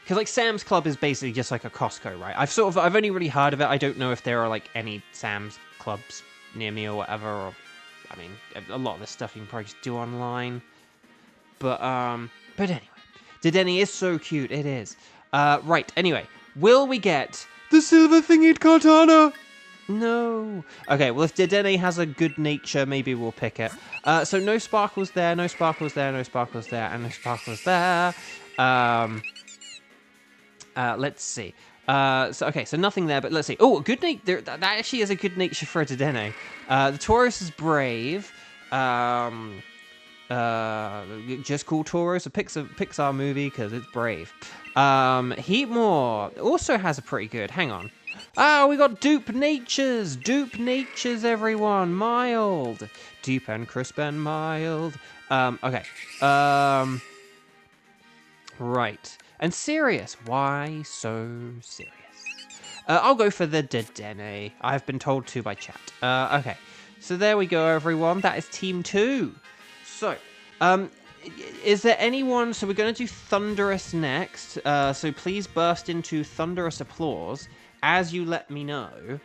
Because, like, Sam's Club is basically just like a Costco, right? I've only really heard of it. I don't know if there are, like, any Sam's Clubs near me or whatever. Or, I mean, a lot of this stuff you can probably just do online. But anyway. Dedenne is so cute. It is. Right, anyway. Will we get the silver thingied Cartana? No. Okay, well, if Dedenne has a good nature, maybe we'll pick it. So no sparkles there, no sparkles there, no sparkles there, and no sparkles there. Let's see. So nothing there, but let's see. Oh, good nature. That actually is a good nature for a Dedenne. The Taurus is brave. Just call Tauros a Pixar movie because it's brave. Heatmore also has a pretty good. Hang on. Oh, we got Dupe Natures. Dupe Natures, everyone. Mild. Deep and crisp and mild. Okay. Right. And serious. Why so serious? I'll go for the Dedenne. I've been told to by chat. Okay. So there we go, everyone. That is Team 2. So, is there anyone... So we're going to do Thunderous next. So please burst into Thunderous applause as you let me know.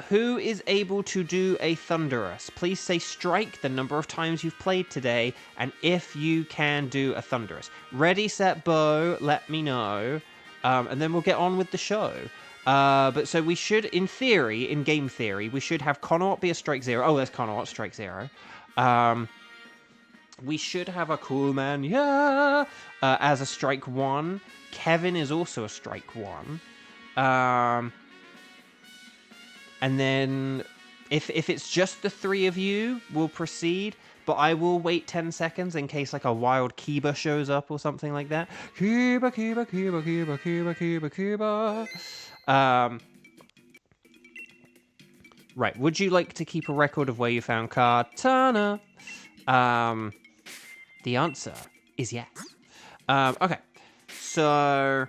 Who is able to do a Thunderous? Please say strike the number of times you've played today, and if you can do a Thunderous. Ready, set, bow, let me know, and then we'll get on with the show. But so we should, in theory, in game theory, we should have Conowat be a strike 0. Oh, there's Conowat, strike 0. We should have a Cool Man, yeah, as a strike 1. Kevin is also a strike 1. And then, if it's just the 3 of you, we'll proceed. But I will wait 10 seconds in case, like, a wild Kiba shows up or something like that. Kiba, Kiba, Kiba, Kiba, Kiba, Kiba, Kiba. Right, would you like to keep a record of where you found Katana? The answer is yes. Okay, so...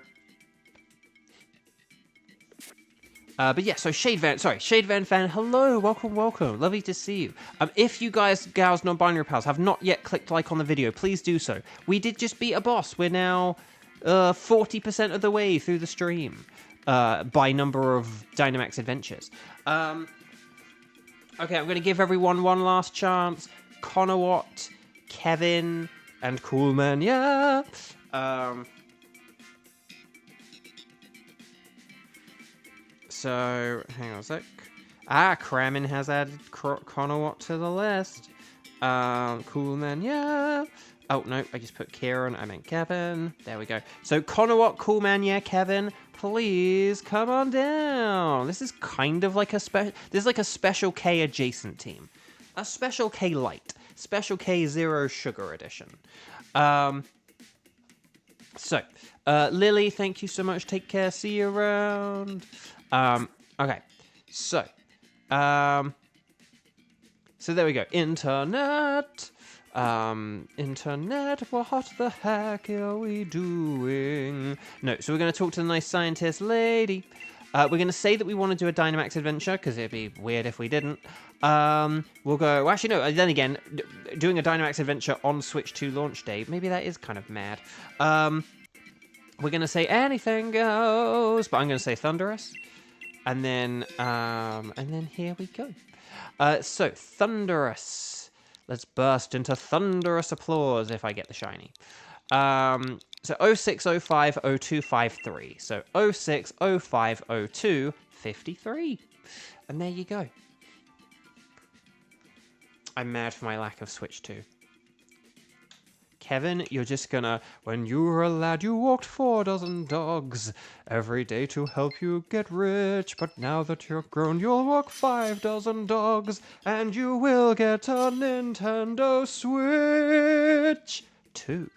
but yeah, so Shade Van Fan, hello, welcome, lovely to see you. If you guys, gals, non-binary pals, have not yet clicked like on the video, please do so. We did just beat a boss. We're now 40% of the way through the stream by number of Dynamax Adventures. Okay, I'm going to give everyone one last chance. Conowat, Kevin, and Coolman, yeah. So, hang on a sec. Kramen has added Conowat to the list. Coolman, yeah. Oh, no, I just put Kieran, I meant Kevin. There we go. So, Conowat, Coolman, yeah, Kevin, please come on down. This is kind of like a this is like a Special K adjacent team. A Special K Light. Special K Zero Sugar Edition. So, Lily, thank you so much. Take care. See you around. Okay, so there we go. Internet, what the heck are we doing? No, so we're going to talk to the nice scientist lady. We're going to say that we want to do a Dynamax adventure, because it'd be weird if we didn't. We'll go... Well, actually, no, then again, doing a Dynamax adventure on Switch 2 launch day, maybe that is kind of mad. We're going to say anything goes, but I'm going to say Thunderous. And then here we go. So, Thunderous. Let's burst into Thunderous applause if I get the shiny. So, 06050253. So, 06050253. And there you go. I'm mad for my lack of Switch 2. Kevin, you're just gonna... When you were a lad, you walked 4 dozen dogs every day to help you get rich. But now that you're grown, you'll walk 5 dozen dogs, and you will get a Nintendo Switch 2.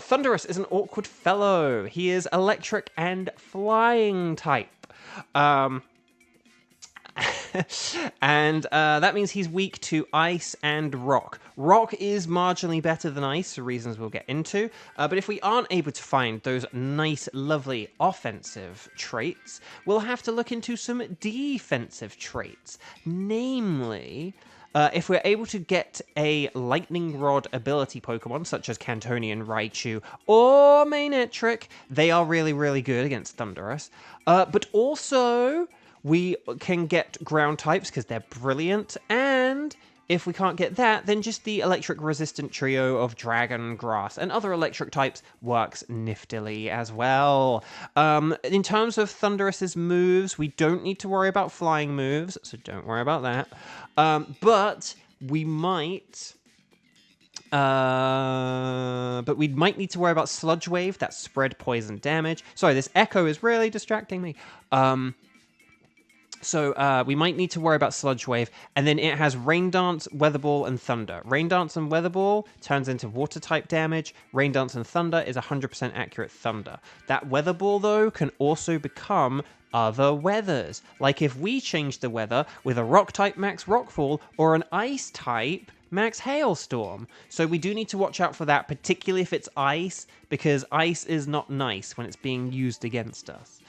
Thunderous is an awkward fellow. He is electric and flying type. And that means he's weak to ice and rock. Rock is marginally better than ice, for reasons we'll get into. But if we aren't able to find those nice, lovely offensive traits, we'll have to look into some defensive traits. Namely, if we're able to get a Lightning Rod ability Pokemon, such as Cantonian, Raichu, or Manectric, they are really, really good against Thunderous. But also... we can get ground types because they're brilliant, and if we can't get that, then just the electric resistant trio of Dragon, Grass, and other electric types works niftily as well. In terms of Thunderous's moves, we don't need to worry about flying moves, so don't worry about that. But we might... need to worry about Sludge Wave, that spread poison damage. Sorry, this echo is really distracting me. So we might need to worry about Sludge Wave, and then it has Rain Dance, Weather Ball, and Thunder. Rain Dance and Weather Ball turns into Water-type damage. Rain Dance and Thunder is 100% accurate Thunder. That Weather Ball, though, can also become other weathers. Like if we change the weather with a Rock-type Max Rockfall or an Ice-type max hailstorm. So we do need to watch out for that, particularly if it's ice, because ice is not nice when it's being used against us.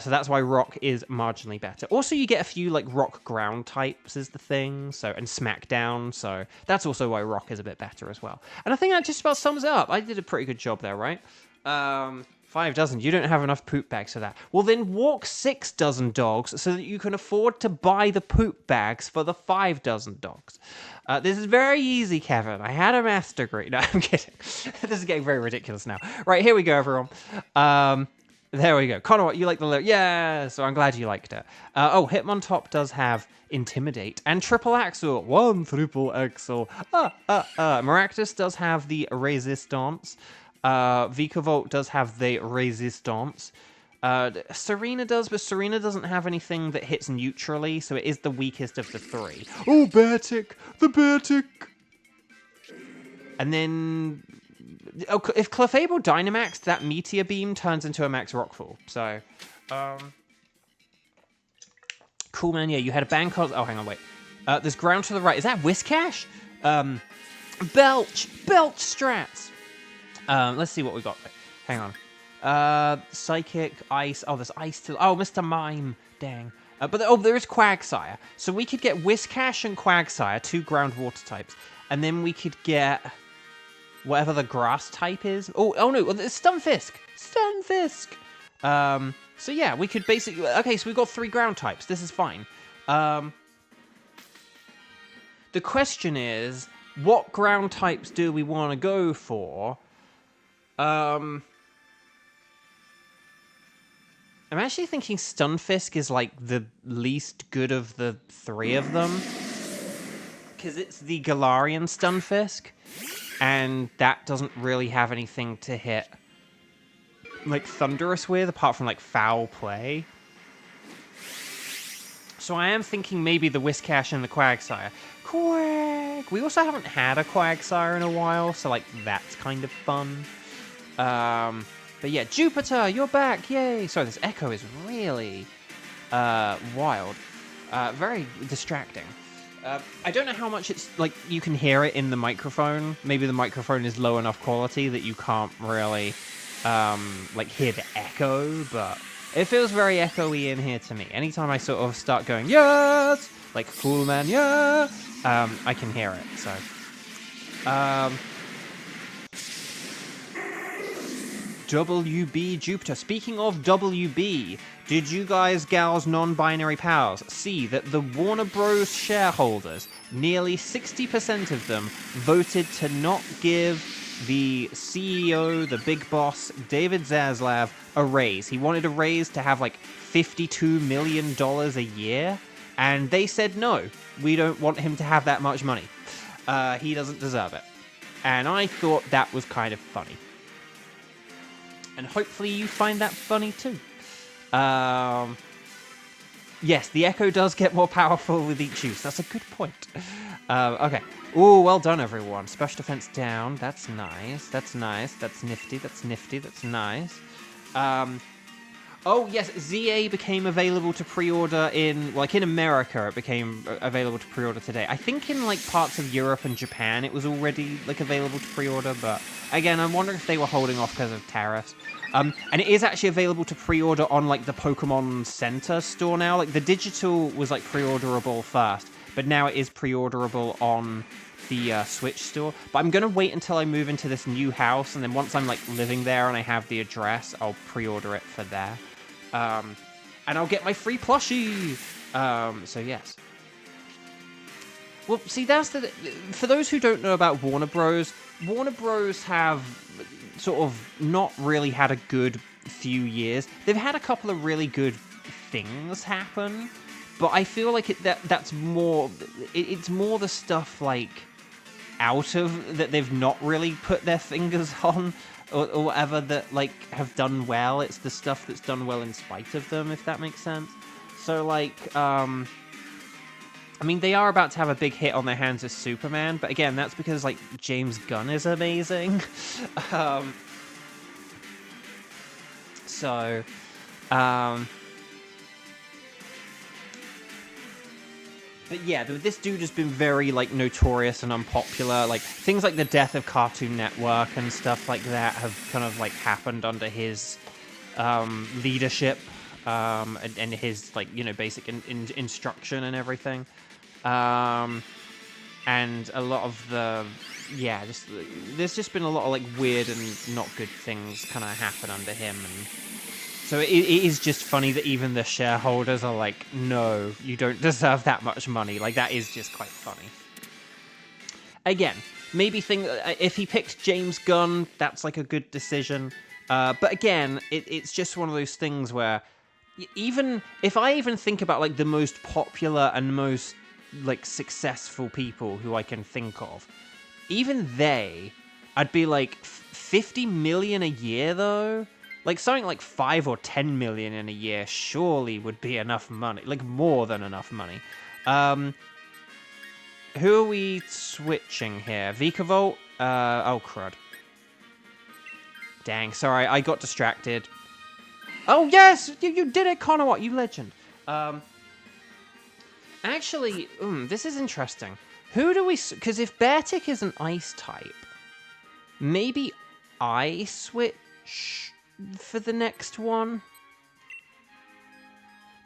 So that's why rock is marginally better. Also, you get a few like rock ground types is the thing, so and smackdown, so that's also why rock is a bit better as well. And I think that just about sums it up. I did a pretty good job there, right? 5 dozen. You don't have enough poop bags for that. Well, then walk 6 dozen dogs so that you can afford to buy the poop bags for the 5 dozen dogs. This is very easy, Kevin. I had a maths degree. No, I'm kidding. This is getting very ridiculous now. Right, here we go, everyone. There we go. Connor, you like the lyric? Yeah, so I'm glad you liked it. Hitmontop does have Intimidate and Triple Axle. 1 triple axle. Maractus does have the Resistance. Vikavolt does have the Resistance. Serena does, but Serena doesn't have anything that hits neutrally, so it is the weakest of the 3. Oh, Beartic! The Beartic! And then... Oh, if Clefable Dynamax, that Meteor Beam turns into a Max Rockfall. So, cool, man. Yeah, you had a Bancos. Oh, hang on, wait. There's ground to the right. Is that Whiscash? Belch strats. Let's see what we got. Hang on. Psychic, Ice. Oh, there's Ice too. Oh, Mr. Mime. Dang. But there is Quagsire. So we could get Whiscash and Quagsire, 2 ground water types. And then we could get... whatever the grass type is. Oh no, it's Stunfisk. So yeah, we could basically... Okay, so we've got 3 ground types. This is fine. The question is, what ground types do we want to go for? I'm actually thinking Stunfisk is like the least good of the 3 of them. Because it's the Galarian Stunfisk. And that doesn't really have anything to hit, like, Thunderous with, apart from, like, foul play. So I am thinking maybe the Whiscash and the Quagsire. Quag! We also haven't had a Quagsire in a while, so, like, that's kind of fun. But yeah, Jupiter, you're back! Yay! Sorry, this echo is really wild. Very distracting. I don't know how much it's, like, you can hear it in the microphone. Maybe the microphone is low enough quality that you can't really, like, hear the echo, but it feels very echoey in here to me. Anytime I sort of start going, yes, like, cool man, yeah, I can hear it, so. WB Jupiter. Speaking of WB, did you guys, gals, non-binary pals, see that the Warner Bros. Shareholders, nearly 60% of them, voted to not give the CEO, the big boss, David Zaslav, a raise? He wanted a raise to have like $52 million a year, and they said no, we don't want him to have that much money. He doesn't deserve it. And I thought that was kind of funny. And hopefully you find that funny too. Yes, the echo does get more powerful with each use. That's a good point. Okay. Ooh, well done, everyone. Special defense down. That's nice. That's nice. That's nifty. That's nifty. That's nice. Oh, yes, ZA became available to pre-order in America, it became available to pre-order today. I think in, like, parts of Europe and Japan it was already, like, available to pre-order, but, again, I'm wondering if they were holding off because of tariffs. And it is actually available to pre-order on, like, the Pokemon Center store now. Like, the digital was, like, pre-orderable first, but now it is pre-orderable on the Switch store. But I'm gonna wait until I move into this new house, and then once I'm, like, living there and I have the address, I'll pre-order it for there. And I'll get my free plushie. So yes. Well, see, that's for those who don't know about Warner Bros. Warner Bros. Have sort of not really had a good few years. They've had a couple of really good things happen, but I feel like that's more. It's more the stuff like out of that they've not really put their fingers on. Or whatever that, like, have done well. It's the stuff that's done well in spite of them, if that makes sense. So, like, I mean, they are about to have a big hit on their hands as Superman, but again, that's because, like, James Gunn is amazing. But yeah, this dude has been very, like, notorious and unpopular. Like, things like the death of Cartoon Network and stuff like that have kind of, like, happened under his leadership and his, like, you know, basic instruction and everything. And a lot of the... Yeah, there's just been a lot of, like, weird and not good things kind of happen under him, and... So it is just funny that even the shareholders are like, no, you don't deserve that much money. Like, that is just quite funny. Again, maybe if he picked James Gunn, that's like a good decision. But again, it's just one of those things where even if I even think about like the most popular and most like successful people who I can think of, even I'd be like 50 million a year though. Like, something like 5 or 10 million in a year surely would be enough money. Like, more than enough money. Who are we switching here? Vikavolt? Oh, crud. Dang, sorry, I got distracted. Oh, yes! You did it, Conowat, you legend. Actually, this is interesting. Who do we... Because if Beartick is an ice type, maybe I switch... for the next one.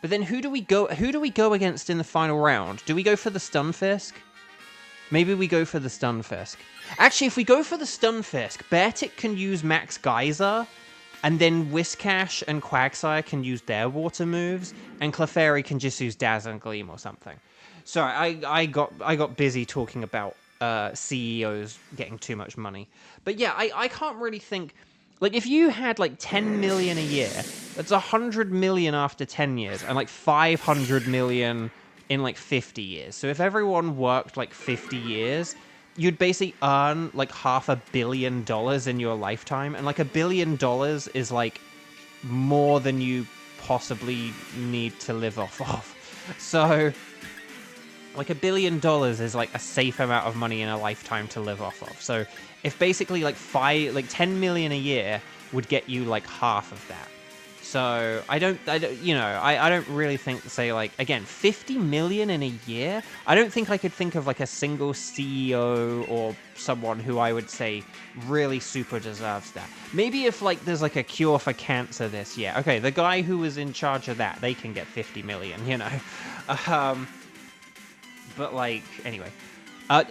But then who do we go against in the final round? Do we go for the Stunfisk? Maybe we go for the Stunfisk. Actually, if we go for the Stunfisk, Beartick can use Max Geyser, and then Whiscash and Quagsire can use their water moves, and Clefairy can just use Dazzle Gleam or something. Sorry, I got busy talking about CEOs getting too much money. But yeah, I can't really think... Like, if you had, like, 10 million a year, that's 100 million after 10 years, and, like, 500 million in, like, 50 years. So if everyone worked, like, 50 years, you'd basically earn, like, $500 million in your lifetime. And, like, $1 billion is, like, more than you possibly need to live off of. So... Like, $1 billion is, like, a safe amount of money in a lifetime to live off of. So, if basically, like, 10 million a year would get you, like, half of that. So, I don't really think, say, like, again, 50 million in a year? I don't think I could think of, like, a single CEO or someone who I would say really super deserves that. Maybe if, like, there's, like, a cure for cancer this year. Okay, the guy who was in charge of that, they can get 50 million, you know? But, like, anyway.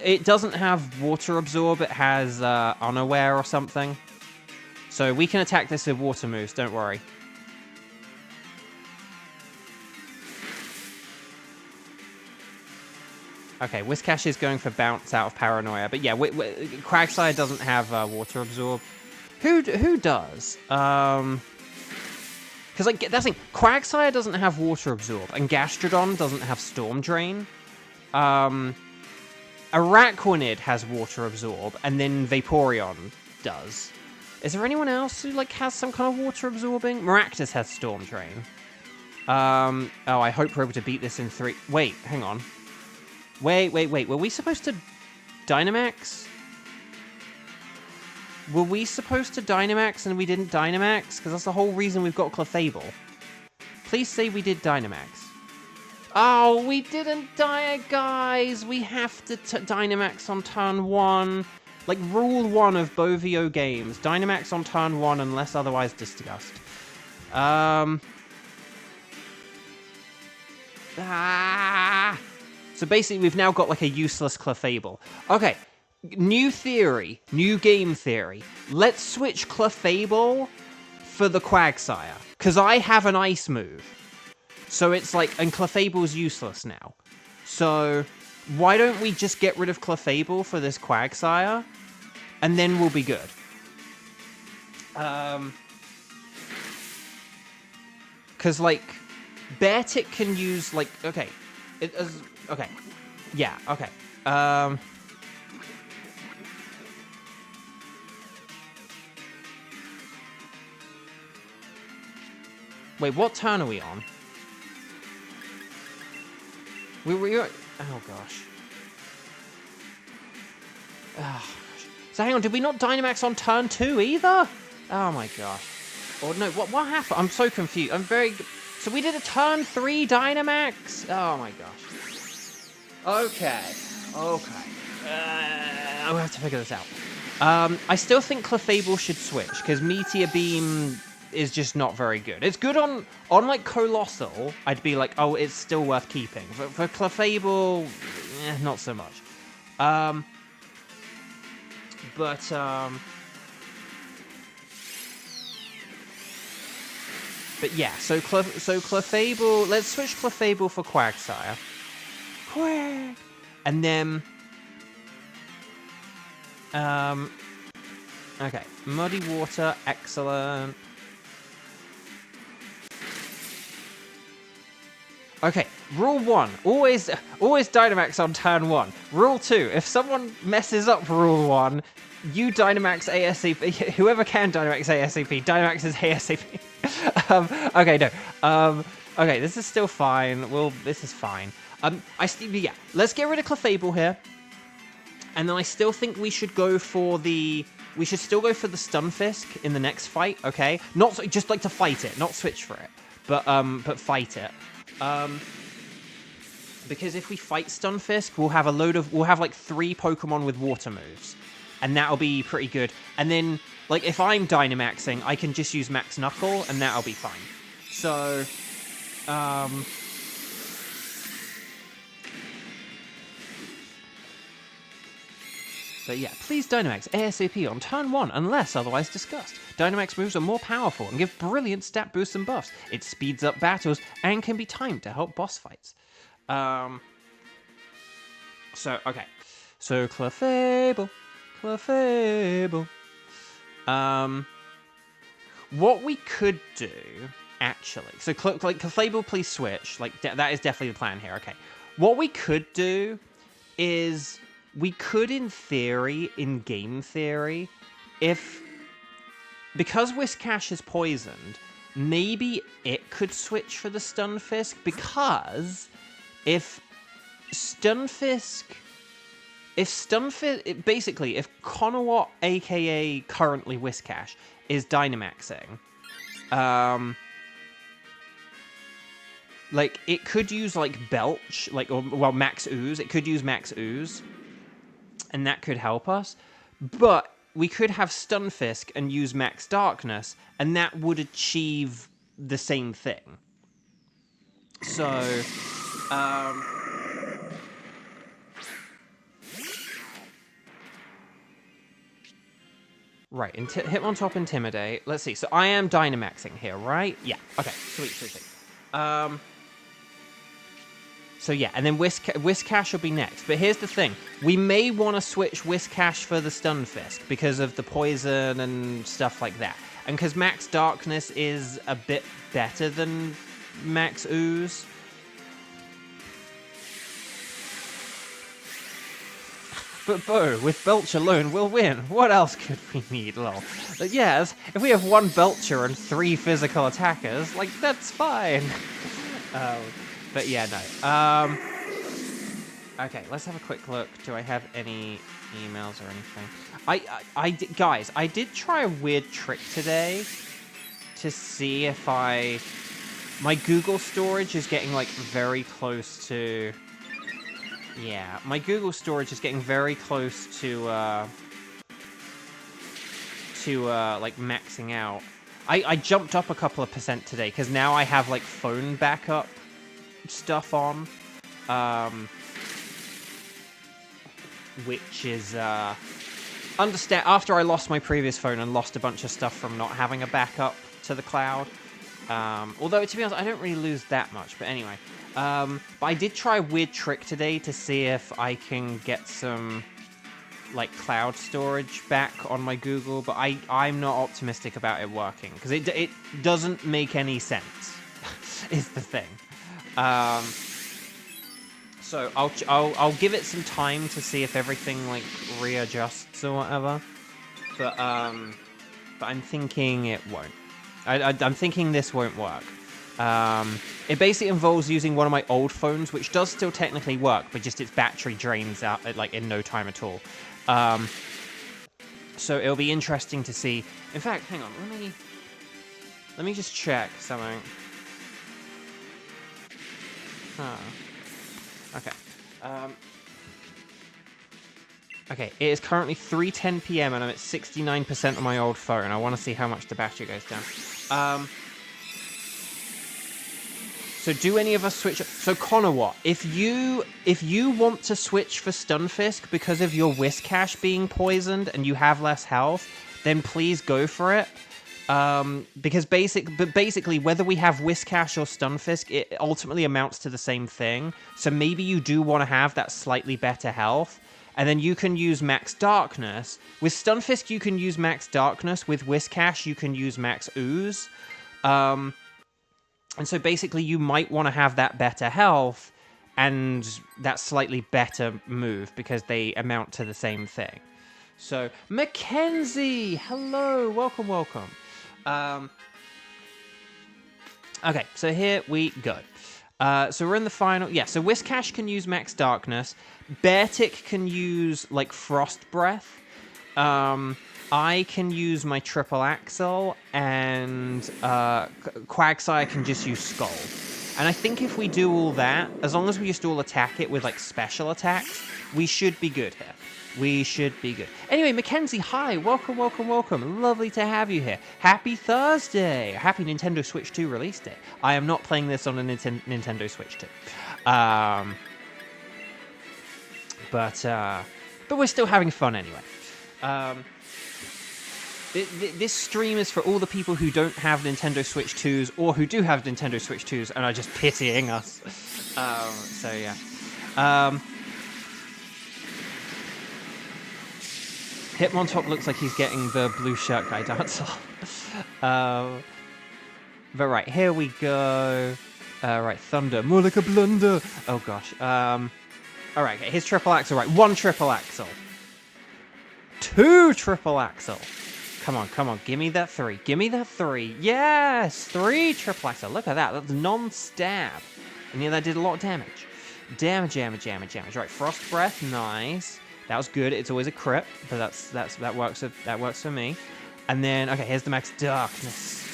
It doesn't have Water Absorb, it has Unaware or something. So we can attack this with Water moves, don't worry. Okay, Whiscash is going for Bounce out of Paranoia. But yeah, Quagsire doesn't have Water Absorb. Who does? Because, like, that's the thing. Quagsire doesn't have Water Absorb, and Gastrodon doesn't have Storm Drain. Araquanid has Water Absorb, and then Vaporeon does. Is there anyone else who, like, has some kind of Water Absorbing? Maractus has Storm Drain. Oh, I hope we're able to beat this in 3... Wait, hang on. Wait. Were we supposed to Dynamax? Were we supposed to Dynamax and we didn't Dynamax? Because that's the whole reason we've got Clefable. Please say we did Dynamax. Oh, we didn't guys! We have to Dynamax on turn 1. Like, rule 1 of Bovio games. Dynamax on turn 1 unless otherwise discussed. So basically, we've now got, like, a useless Clefable. Okay, new theory. New game theory. Let's switch Clefable for the Quagsire. Because I have an Ice move. So it's like, and Clefable's useless now. So, why don't we just get rid of Clefable for this Quagsire? And then we'll be good. Because, like, Beartick can use, like, okay. Okay. Yeah, okay. Wait, what turn are we on? We were... Oh, gosh. Oh, gosh. So, hang on, did we not Dynamax on turn 2 either? Oh, my gosh. Or, no, what happened? I'm so confused. I'm very... So, we did a turn 3 Dynamax? Oh, my gosh. Okay. I'll have to figure this out. I still think Clefable should switch, because Meteor Beam is just not very good. It's good on like Colossal, I'd be like, oh, it's still worth keeping. For Clefable, not so much. But yeah, so Clefable, let's switch Clefable for Quagsire. Quack! And then, okay, Muddy Water, excellent. Okay, rule 1, always Dynamax on turn 1. Rule 2, if someone messes up rule 1, you Dynamax ASAP, whoever can Dynamax ASAP, Dynamax is ASAP. Okay, no. Okay, this is still fine. This is fine. Yeah, let's get rid of Clefable here. And then I still think we should go for we should still go for the Stunfisk in the next fight, okay? Not just like to fight it, not switch for it, but fight it. Because if we fight Stunfisk, we'll have like 3 Pokemon with water moves. And that'll be pretty good. And then, like, if I'm Dynamaxing, I can just use Max Knuckle, and that'll be fine. So, but yeah, please Dynamax ASAP on turn 1, unless otherwise discussed. Dynamax moves are more powerful and give brilliant stat boosts and buffs. It speeds up battles and can be timed to help boss fights. Okay. So, Clefable. What we could do, actually, so like Clefable, please switch. Like that is definitely the plan here. Okay, what we could do is we could, in theory, in game theory, because Whiscash is poisoned, maybe it could switch for the Stunfisk, because if Conowat, aka currently Whiscash, is Dynamaxing, like, it could use, like, Belch, like, or Max Ooze. It could use Max Ooze, and that could help us. But we could have Stunfisk and use Max Darkness, and that would achieve the same thing. So, right, Hitmontop Intimidate. Let's see. So I am Dynamaxing here, right? Yeah. Okay. Sweet. So yeah, and then Whiscash will be next. But here's the thing. We may want to switch Whiscash for the Stunfisk because of the poison and stuff like that. And because Max Darkness is a bit better than Max Ooze. But Bo, with Belch alone, we'll win. What else could we need, lol? But yes, if we have 1 Belcher and 3 physical attackers, like, that's fine. But yeah, no. Okay, let's have a quick look. Do I have any emails or anything? Guys, I did try a weird trick today to see if my Google storage is getting, like, very close to... Yeah, my Google storage is getting very close to like, maxing out. I jumped up a couple of % today, because now I have, like, phone backup stuff on. Which is, after I lost my previous phone and lost a bunch of stuff from not having a backup to the cloud. Although, to be honest, I don't really lose that much, but anyway. But I did try a weird trick today to see if I can get some, like, cloud storage back on my Google, but I'm not optimistic about it working, because it doesn't make any sense, is the thing. So I'll give it some time to see if everything, like, readjusts or whatever, but I'm thinking it won't. I'm thinking this won't work. It basically involves using one of my old phones, which does still technically work, but just its battery drains out, like, in no time at all. So it'll be interesting to see. In fact, hang on, let me just check something. Huh. Okay. Okay, it is currently 3:10 p.m. and I'm at 69% on my old phone. I want to see how much the battery goes down. So do any of us switch? So Connor, what? If you want to switch for Stunfisk because of your Whiscash being poisoned and you have less health, then please go for it. Because basically, whether we have Whiscash or Stunfisk, it ultimately amounts to the same thing. So maybe you do want to have that slightly better health, and then you can use Max Darkness. With Stunfisk, you can use Max Darkness. With Whiscash, you can use Max Ooze. And so basically, you might want to have that better health and that slightly better move because they amount to the same thing. So, Mackenzie, hello, welcome, welcome. Okay, so here we go. So we're in the final. Yeah, so Whiscash can use Max Darkness. Beartic can use, like, Frost Breath. I can use my Triple Axle, and Quagsire can just use Skull. And I think if we do all that, as long as we just all attack it with, like, special attacks, we should be good here. We should be good. Anyway, Mackenzie, hi. Welcome, welcome, welcome. Lovely to have you here. Happy Thursday. Happy Nintendo Switch 2 release day. I am not playing this on a Nintendo Switch 2. But we're still having fun anyway. This stream is for all the people who don't have Nintendo Switch 2s or who do have Nintendo Switch 2s and are just pitying us. So, yeah. Hitmontop looks like he's getting the blue shirt guy dance off. But right, here we go. Right, Thunder. More like a blunder. Oh, gosh. All right, his triple axle. Right, 1 triple axle. 2 triple axle. Come on, come on. Give me that 3. Give me that 3. Yes! 3 triple axle. Look at that. That's non-stab. And yeah, that did a lot of damage. Damage. Right, Frost Breath. Nice. That was good. It's always a crit, but that works for me. And then, okay, here's the Max Darkness.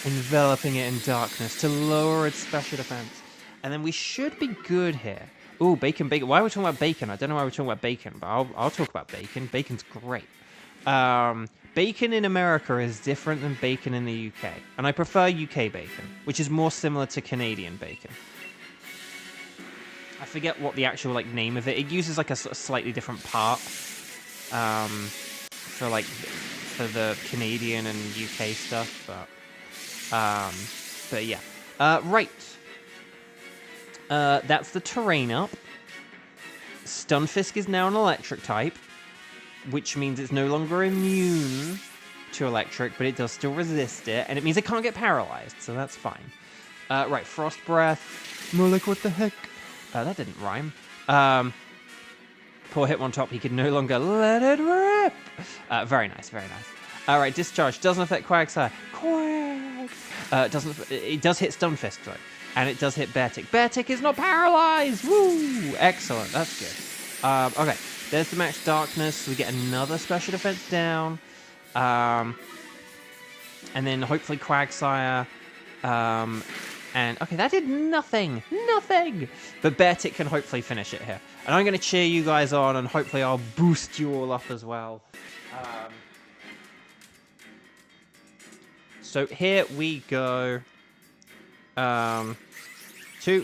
Enveloping it in darkness to lower its special defense. And then we should be good here. Ooh, bacon. Why are we talking about bacon? I don't know why we're talking about bacon, but I'll talk about bacon. Bacon's great. Bacon in America is different than bacon in the UK. And I prefer UK bacon, which is more similar to Canadian bacon. I forget what the actual name of it. It uses a slightly different part for the Canadian and UK stuff, but yeah. Right. That's the terrain up. Stunfisk is now an electric type, which means it's no longer immune to electric, but it does still resist it, and it means it can't get paralyzed, so that's fine. Right, Frost Breath. More like what the heck? That didn't rhyme. Poor Hitmontop, he could no longer let it rip. Very nice, very nice. All right, Discharge doesn't affect Quagsire. It does hit Stunfisk though, and it does hit Beartic. Beartic is not paralyzed. Woo! Excellent, that's good. Okay, there's the Max Darkness. We get another special defense down, and then hopefully Quagsire. And, okay, that did nothing. Nothing! But Beartic can hopefully finish it here. And I'm going to cheer you guys on, and hopefully I'll boost you all up as well. So here we go. 2,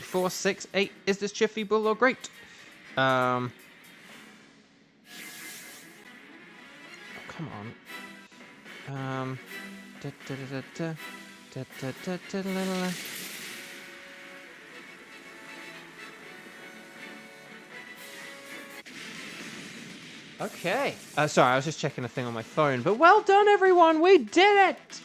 4, 6, 8. Is this Chiffy Bull or great? Oh, come on. Okay. Sorry, I was just checking a thing on my phone. But well done, everyone. We did it.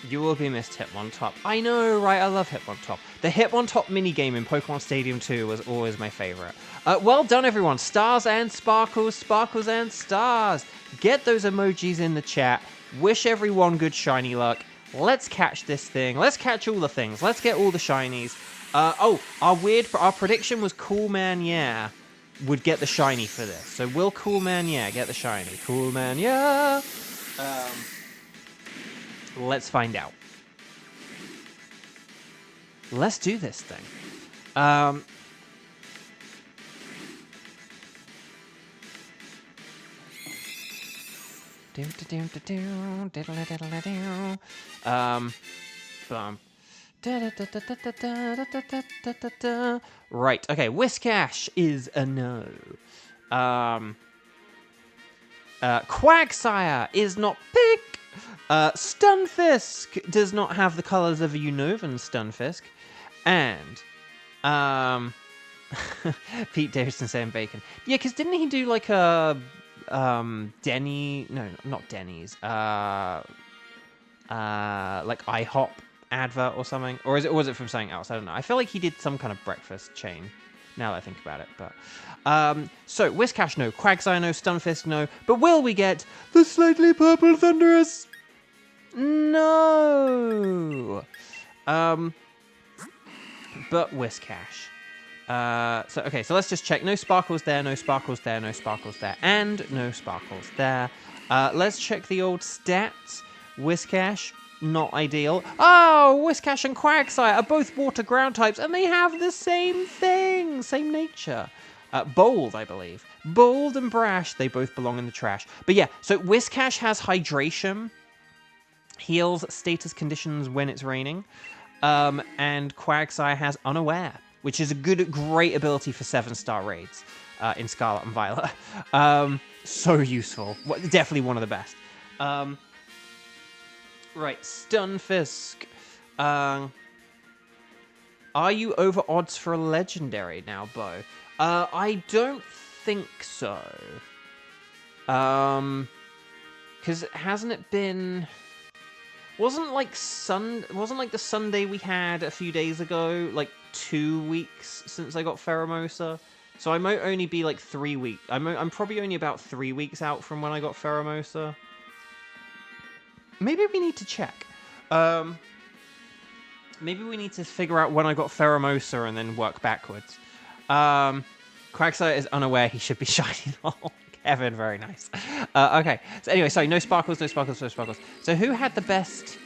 You will be missed, Hitmontop. I know, right? I love Hitmontop. The Hitmontop minigame in Pokemon Stadium 2 was always my favorite. Well done, everyone. Stars and sparkles, sparkles and stars. Get those emojis in the chat. Wish everyone good shiny luck. Let's catch this thing. Let's catch all the things. Let's get all the shinies. Our prediction was Cool Man Yeah would get the shiny for this. So will Cool Man Yeah get the shiny? Cool Man Yeah. Let's find out. let's do this thing. Right, okay, Whiskash is a no. Quagsire is not pick. Stunfisk does not have the colors of a Unovan Stunfisk. And, Pete Davidson saying bacon. Yeah, because didn't he do like a, Denny, no, not Denny's, like IHOP advert or something? Or was it from something else? I don't know. I feel like he did some kind of breakfast chain, now that I think about it, but... so, Whiskash, no. Quagsire, no. Stunfisk, no. But will we get the slightly purple Thunderous? No! But Whiskash. So let's just check. No sparkles there, no sparkles there, no sparkles there, and no sparkles there. Let's check the old stats. Whiskash, not ideal. Oh, Whiskash and Quagsire are both water ground types, and they have the same thing, same nature. Bold, I believe. Bold and Brash, they both belong in the trash. But yeah, so Whiskash has Hydration, heals status conditions when it's raining, and Quagsire has Unaware, which is a great ability for 7-star raids in Scarlet and Violet. So useful. Definitely one of the best. Right, Stunfisk. Are you over odds for a legendary now, Bo? I don't think so. Because hasn't it been... Wasn't like the Sunday we had a few days ago, like 2 weeks since I got Pheromosa? So I might only be like 3 weeks. I'm probably only about 3 weeks out from when I got Pheromosa. Maybe we need to check. Maybe we need to figure out when I got Pheromosa and then work backwards. Quagsire is unaware he should be shiny. Kevin, very nice. Okay, so anyway, sorry, no sparkles, no sparkles, no sparkles. So who had the best...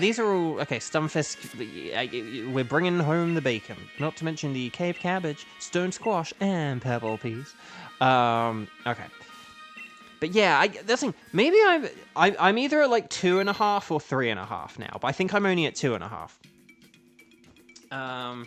these are all... Okay, Stunfisk, we're bringing home the bacon. Not to mention the cave cabbage, stone squash, and pebble peas. Okay. But yeah, that's the thing. Maybe I'm either at like 2.5 or 3.5 now, but I think I'm only at 2.5.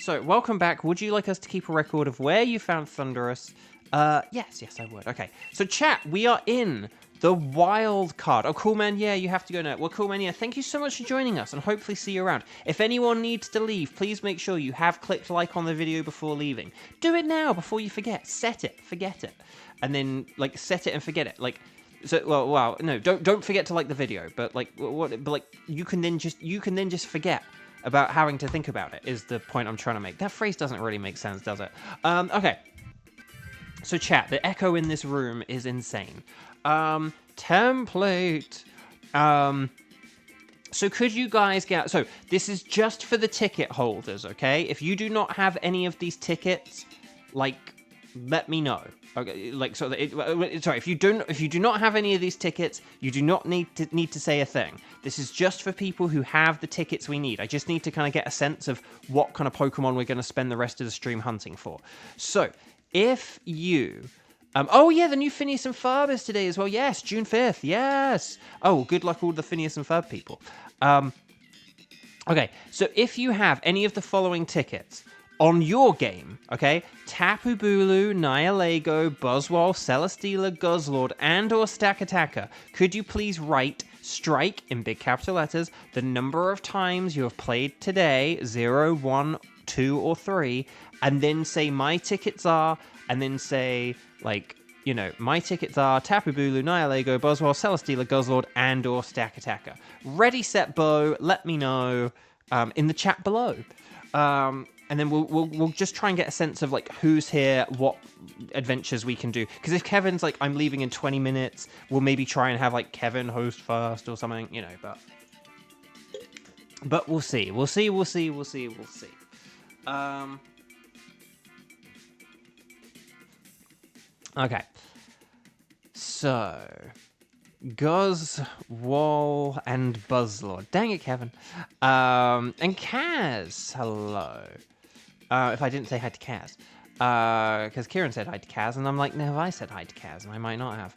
So, welcome back. Would you like us to keep a record of where you found Thunderous? Yes, I would. Okay. So, chat, we are in the wild card. Oh, cool, man. Yeah, you have to go now. Well, cool, man. Yeah, thank you so much for joining us, and hopefully see you around. If anyone needs to leave, please make sure you have clicked like on the video before leaving. Do it now before you forget. Set it. Forget it. And then, like, set it and forget it. Like, so, well, no, don't forget to like the video. But like, but like, you can then just forget about having to think about it. Is the point I'm trying to make? That phrase doesn't really make sense, does it? Okay. So, chat, the echo in this room is insane. Template. So could you guys get... So, this is just for the ticket holders, okay? If you do not have any of these tickets, like, let me know. Okay, like, so that sorry, if you do not have any of these tickets, you do not need to say a thing. This is just for people who have the tickets we need. I just need to kind of get a sense of what kind of Pokemon we're going to spend the rest of the stream hunting for. So, if you... oh yeah, the new Phineas and Ferb is today as well. Yes, June 5th. Yes. Oh, good luck all the Phineas and Ferb people. Okay, so if you have any of the following tickets on your game, okay, Tapu Bulu, Nihilego, Buzzwole, Celesteela, Guzzlord, and or Stakataka, could you please write strike in big capital letters the number of times you have played today, 0, 1, 2, or 3, and then say my tickets are, and then say, like, you know, my tickets are Tapu Bulu, Nihilego, Buzzwole, Celesteela, Guzzlord, and or Stakataka. Ready, set, bow, let me know in the chat below. And then we'll just try and get a sense of, like, who's here, what adventures we can do. Because if Kevin's like, I'm leaving in 20 minutes, we'll maybe try and have, like, Kevin host first or something, you know, but we'll see. We'll see. Okay. So, Guz, Wall, and Buzzlord. Dang it, Kevin. And Kaz, hello. If I didn't say hi to Kaz. Because Kieran said hi to Kaz, and I'm like, no, I said hi to Kaz, and I might not have.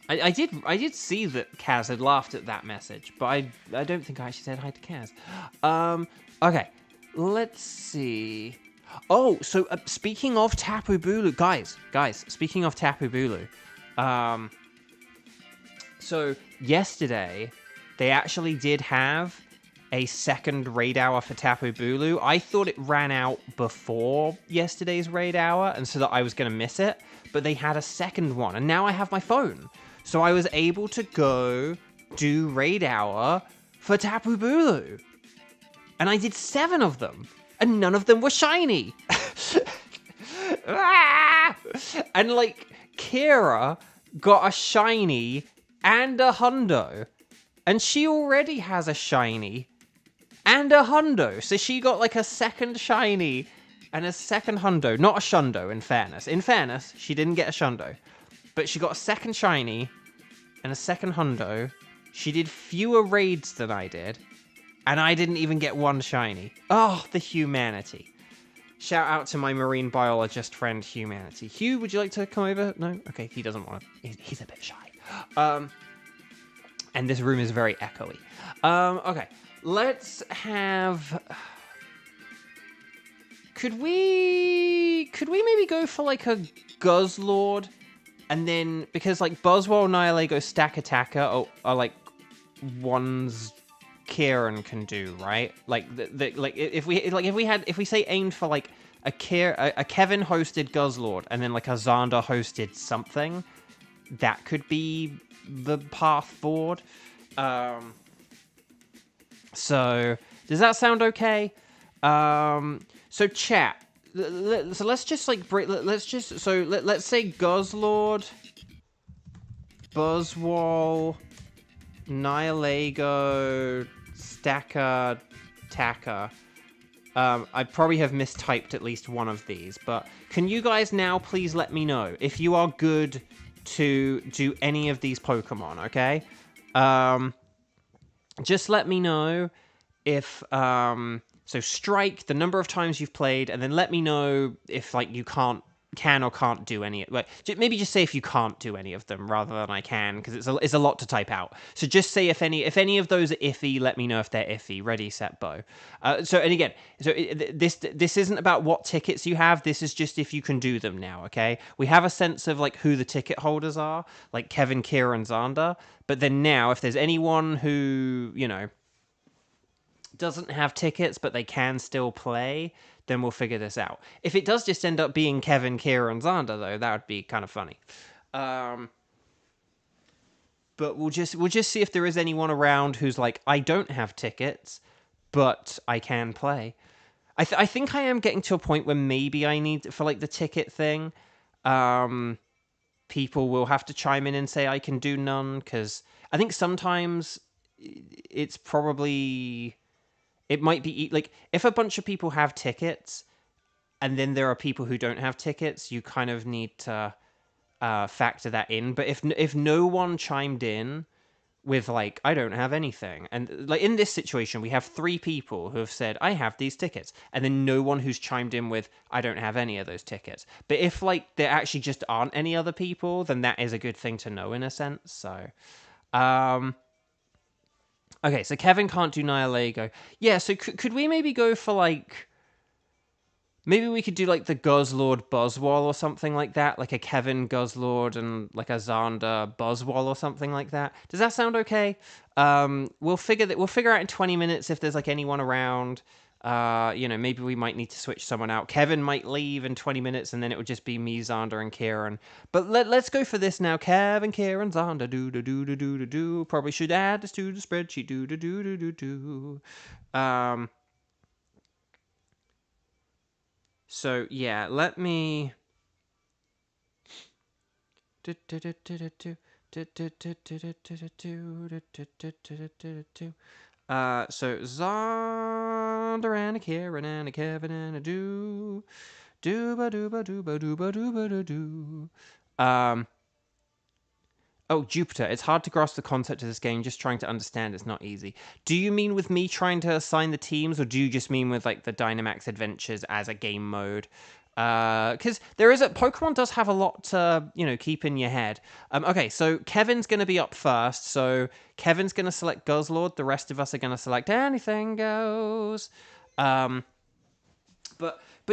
I did see that Kaz had laughed at that message, but I don't think I actually said hi to Kaz. Okay, let's see. Oh, so speaking of Tapu Bulu, guys, speaking of Tapu Bulu, so yesterday they actually did have a second raid hour for Tapu Bulu. I thought it ran out before yesterday's raid hour, and so that I was going to miss it, but they had a second one, and now I have my phone. So I was able to go do raid hour for Tapu Bulu. And I did 7 of them, and none of them were shiny. And like, Kira got a shiny and a hundo, and she already has a shiny and a hundo, so she got like a second shiny and a second hundo, not a shundo. In fairness, she didn't get a shundo, but she got a second shiny and a second hundo. She did fewer raids than I did, and I didn't even get one shiny. Oh, the humanity. Shout out to my marine biologist friend, Humanity. Hugh, would you like to come over? No? Okay, he doesn't want to. He's a bit shy. And this room is very echoey. Okay, let's have... Could we maybe go for, like, a Guzzlord? And then, because, like, Buzzwole, Nihilego, Stack Attacker are like, ones Kieran can do, right? Like, if we say aimed for, like, a Kevin hosted Guzzlord, and then, like, a Xander hosted something, that could be the path forward. So, does that sound okay? So chat. So let's just like let's say Guzzlord, Buzzwole, Nihilego, Stacker, Tacker. I probably have mistyped at least one of these, but can you guys now please let me know if you are good to do any of these Pokemon, okay? Just let me know if so strike the number of times you've played, and then let me know if like you can or can't do any. Like maybe just say if you can't do any of them rather than I can, because it's a lot to type out. So just say if any of those are iffy, let me know if they're iffy. Ready, set, bow. This isn't about what tickets you have. This is just if you can do them now. Okay, we have a sense of like who the ticket holders are, like Kevin, Kira, and Xander. But then now, if there's anyone who doesn't have tickets but they can still play, then we'll figure this out. If it does just end up being Kevin, Kira, and Xander, though, that would be kind of funny. But we'll just see if there is anyone around who's like, I don't have tickets, but I can play. I think I am getting to a point where maybe I need, for like the ticket thing, people will have to chime in and say I can do none, because I think sometimes it's probably... It might be, like, if a bunch of people have tickets, and then there are people who don't have tickets, you kind of need to factor that in. But if no one chimed in with, like, I don't have anything, and, like, in this situation, we have 3 people who have said, I have these tickets, and then no one who's chimed in with, I don't have any of those tickets. But if, like, there actually just aren't any other people, then that is a good thing to know, in a sense, so... Okay, so Kevin can't do Nihilego. Yeah, so could we maybe go for, like... Maybe we could do, like, the Guzzlord Buzzwole or something like that. Like a Kevin Guzzlord and, like, a Xander Buzzwole or something like that. Does that sound okay? We'll figure out in 20 minutes if there's, like, anyone around. Maybe we might need to switch someone out. Kevin might leave in 20 minutes, and then it would just be me, Xander, and Kieran. But let's go for this now. Kevin, Kieran, Xander, do. Probably should add this to the spreadsheet. Do. So yeah, let me. So Xander and a Kieran and a Kevin and a do. Dooba dooba dooba dooba dooba doo. Oh, Jupiter. It's hard to grasp the concept of this game. Just trying to understand it's not easy. Do you mean with me trying to assign the teams, or do you just mean with like the Dynamax Adventures as a game mode? Because Pokemon does have a lot to, keep in your head. Okay, so Kevin's going to be up first. So Kevin's going to select Guzzlord. The rest of us are going to select anything goes. But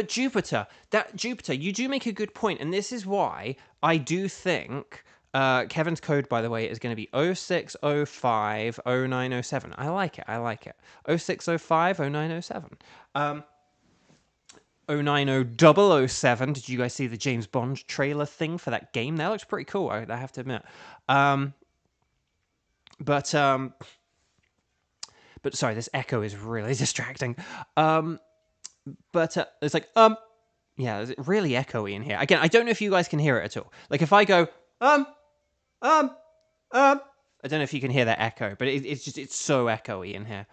Jupiter, you do make a good point, and this is why I do think Kevin's code, by the way, is going to be 06050907. I like it. 06050907. 090007. Did you guys see the James Bond trailer thing for that game? That looks pretty cool, I have to admit. But sorry, this echo is really distracting. But it's like, yeah, it's really echoey in here. Again, I don't know if you guys can hear it at all. Like, if I go, I don't know if you can hear that echo, but it's so echoey in here.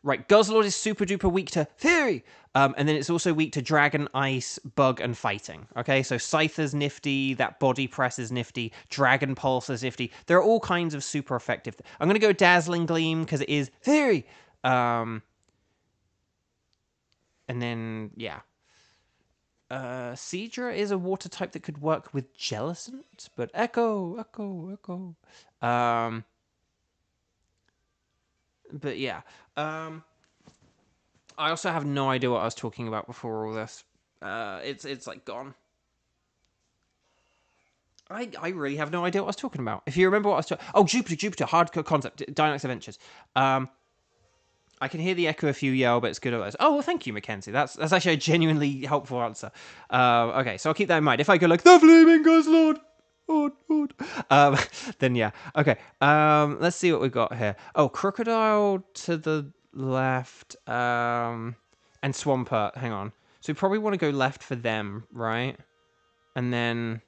Right, Guzzlord is super duper weak to Fury, and then it's also weak to Dragon, Ice, Bug, and Fighting. Okay, so Scyther's nifty, that Body Press is nifty, Dragon Pulse is nifty. There are all kinds of super effective. I'm going to go Dazzling Gleam because it is Fury. And then, yeah. Seadra is a water type that could work with Jellicent, but Echo. But yeah. I also have no idea what I was talking about before all this. It's like gone. I really have no idea what I was talking about. If you remember what I was talking... Oh, Jupiter, hardcore concept, Dynamax Adventures. I can hear the echo if you yell, but it's good otherwise. Oh, well, thank you, Mackenzie. That's actually a genuinely helpful answer. Okay, so I'll keep that in mind. If I go like, the Flaming Guzzlord, then yeah. Okay, let's see what we got here. Oh, Crocodile to the left, and Swampert, hang on. So we probably want to go left for them, right? And then...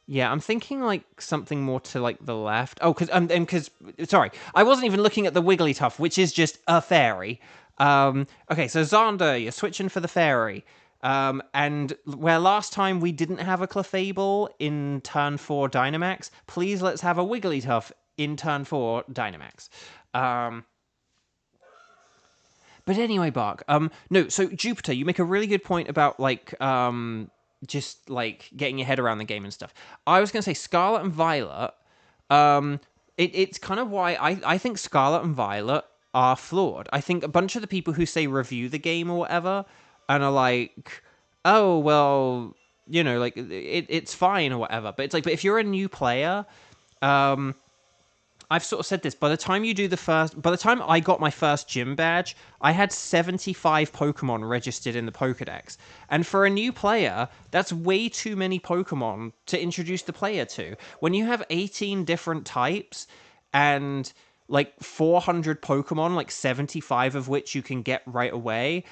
Yeah, I'm thinking like something more to like the left. Oh, because sorry, I wasn't even looking at the Wigglytuff, which is just a fairy. Okay, so Xander, you're switching for the fairy. And where last time we didn't have a Clefable in turn 4 Dynamax, please let's have a Wigglytuff in turn 4 Dynamax. But anyway, Bark. No, so Jupiter, you make a really good point about like just like getting your head around the game and stuff. I was going to say Scarlet and Violet. It's kind of why I think Scarlet and Violet are flawed. I think a bunch of the people who say review the game or whatever and are like, oh, well, like it's fine or whatever. But it's like, but if you're a new player, I've sort of said this, by the time I got my first gym badge, I had 75 Pokemon registered in the Pokedex. And for a new player, that's way too many Pokemon to introduce the player to. When you have 18 different types and like 400 Pokemon, like 75 of which you can get right away,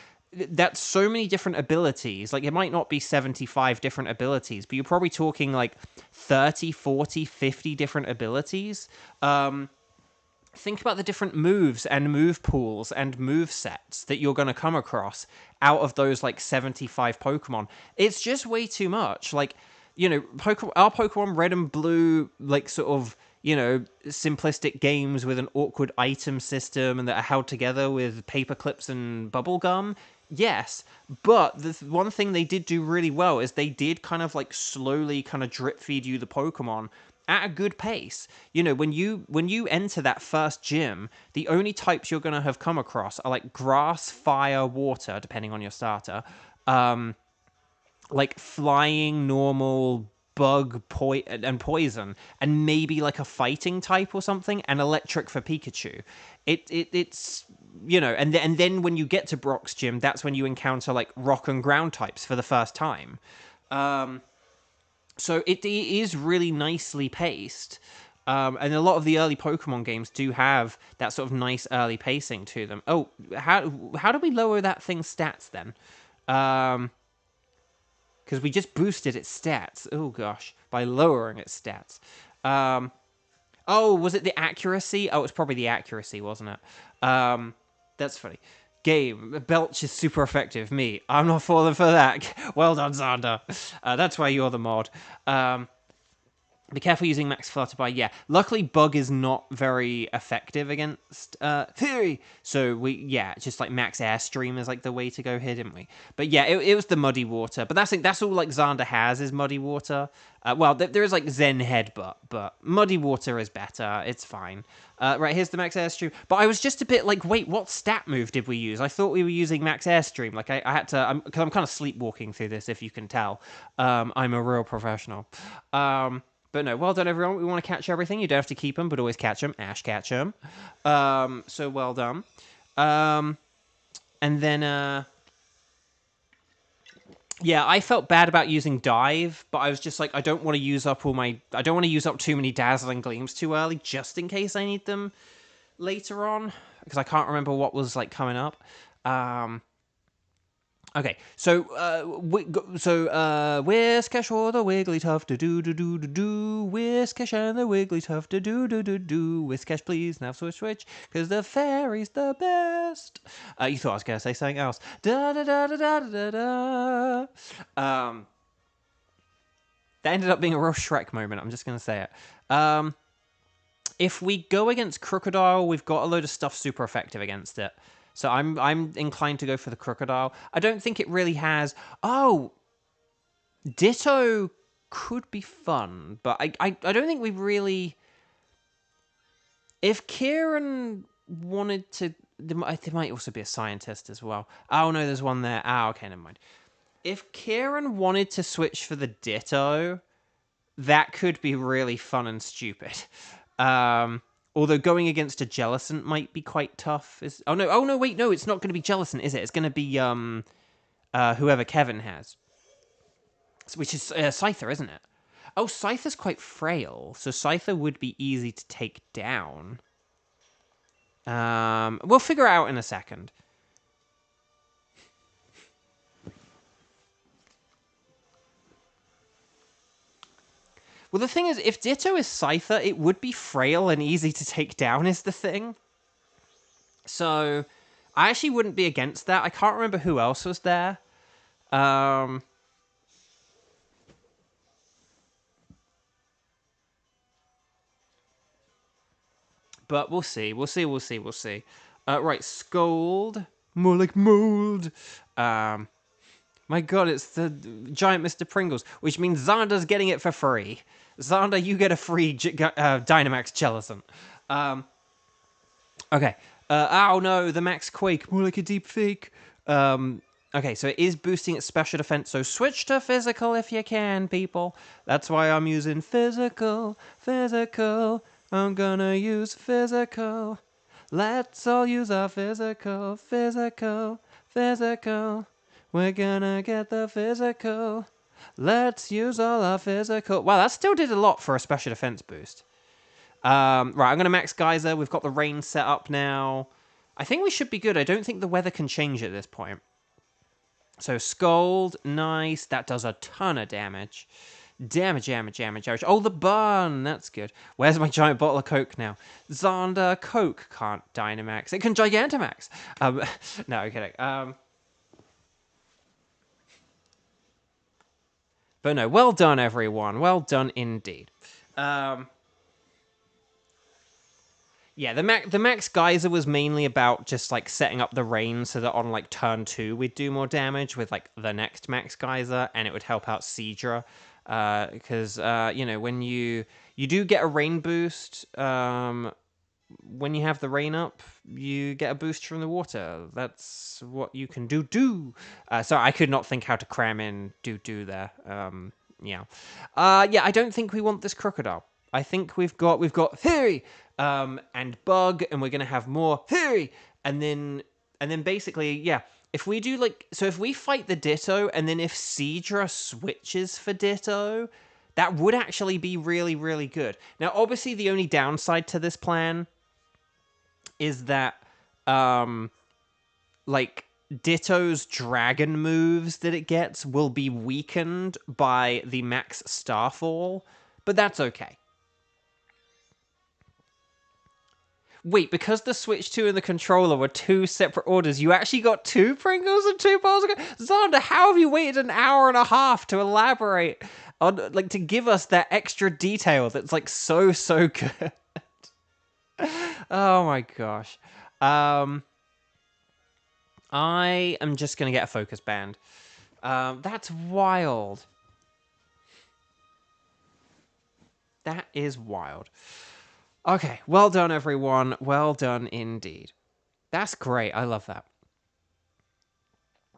that's so many different abilities. Like, it might not be 75 different abilities, but you're probably talking like 30, 40, 50 different abilities. Think about the different moves and move pools and move sets that you're going to come across out of those like 75 Pokemon. It's just way too much. Like, our Pokemon Red and Blue, like, sort of, simplistic games with an awkward item system and that are held together with paper clips and bubble gum. Yes, but the one thing they did do really well is they did kind of like slowly kind of drip feed you the Pokemon at a good pace. When you enter that first gym, the only types you're going to have come across are like grass, fire, water, depending on your starter, like flying, normal, bug, and poison, and maybe like a fighting type or something, and electric for Pikachu. It's and then when you get to Brock's gym, that's when you encounter like rock and ground types for the first time. So it is really nicely paced. And a lot of the early Pokemon games do have that sort of nice early pacing to them. Oh, how do we lower that thing's stats then? Because we just boosted its stats. Oh, gosh. By lowering its stats. Oh, was it the accuracy? Oh, it's probably the accuracy, wasn't it? That's funny. Game. Belch is super effective. Me. I'm not falling for that. Well done, Xander. That's why you're the mod. Be careful using max flutterby. Yeah, luckily bug is not very effective against Fury. So just like max airstream is like the way to go here, didn't we? But yeah, it was the muddy water. But that's all like Xander has is muddy water. There is like Zen headbutt, but muddy water is better. It's fine. Right, here's the max airstream. But I was just a bit like, wait, what stat move did we use? I thought we were using max airstream. Like I had to, because I'm kind of sleepwalking through this, if you can tell. I'm a real professional. But no, well done, everyone. We want to catch everything. You don't have to keep them, but always catch them. Ash, catch them. So well done. And then, yeah, I felt bad about using dive, but I was just like, I don't want to use up I don't want to use up too many dazzling gleams too early, just in case I need them later on, because I can't remember what was like coming up. Okay, so Whiskash or the Wigglytuff do Whiskash and the Wigglytuff do Whiskash, please now switch, cause the fairy's the best. You thought I was gonna say something else. That ended up being a real Shrek moment. I'm just gonna say it. If we go against Crocodile, we've got a load of stuff super effective against it. So I'm inclined to go for the Crocodile. I don't think it really has... Oh! Ditto could be fun, but I don't think we really... If Kieran wanted to... There might also be a scientist as well. Oh, no, there's one there. Ah, okay, never mind. If Kieran wanted to switch for the Ditto, that could be really fun and stupid. Although going against a Jellicent might be quite tough. Oh no, wait, no, it's not going to be Jellicent, is it? It's going to be whoever Kevin has. Which is Scyther, isn't it? Oh, Scyther's quite frail, so Scyther would be easy to take down. We'll figure it out in a second. Well, the thing is, if Ditto is Scyther, it would be frail and easy to take down is the thing. So, I actually wouldn't be against that. I can't remember who else was there. But we'll see. We'll see. Right, Scold. More like mold. My god, it's the giant Mr. Pringles, which means Xander's getting it for free. Xander, you get a free Dynamax Jellicent. Okay. Oh no, the Max Quake, more like a deep fake. Okay, so it is boosting its special defense, so switch to physical if you can, people. That's why I'm using physical. I'm gonna use physical. Let's all use our physical. We're gonna get the physical. Let's use all our physical. Wow, that still did a lot for a special defense boost. Right, I'm going to max Geyser. We've got the rain set up now. I think we should be good. I don't think the weather can change at this point. So Scold, nice. That does a ton of damage. Damage. Oh, the burn. That's good. Where's my giant bottle of Coke now? Xander, Coke can't Dynamax. It can Gigantamax. No, kidding. But no, well done, everyone. Well done indeed. Yeah, the Max Geyser was mainly about just, like, setting up the rain so that on, like, turn 2 we'd do more damage with, like, the next Max Geyser, and it would help out Seadra. Because, you know, when you do get a rain boost, when you have the rain up, you get a boost from the water. That's what you can do. So I could not think how to cram in do there. Yeah, I don't think we want this Crocodile. I think we've got Fury, and Bug, and we're gonna have more Fury, and then basically, yeah. If we do if we fight the Ditto, and then if Seadra switches for Ditto, that would actually be really, really good. Now, obviously, the only downside to this plan is that, Ditto's dragon moves that it gets will be weakened by the max Starfall, but that's okay. Wait, because the Switch 2 and the controller were 2 separate orders, you actually got 2 Pringles and 2 bars ago? Xander, how have you waited an hour and a half to elaborate? on like to give us that extra detail that's like so good. Oh my gosh. I am just gonna get a focus band. That's wild. That is wild. Okay, well done, everyone. Well done indeed. That's great. I love that.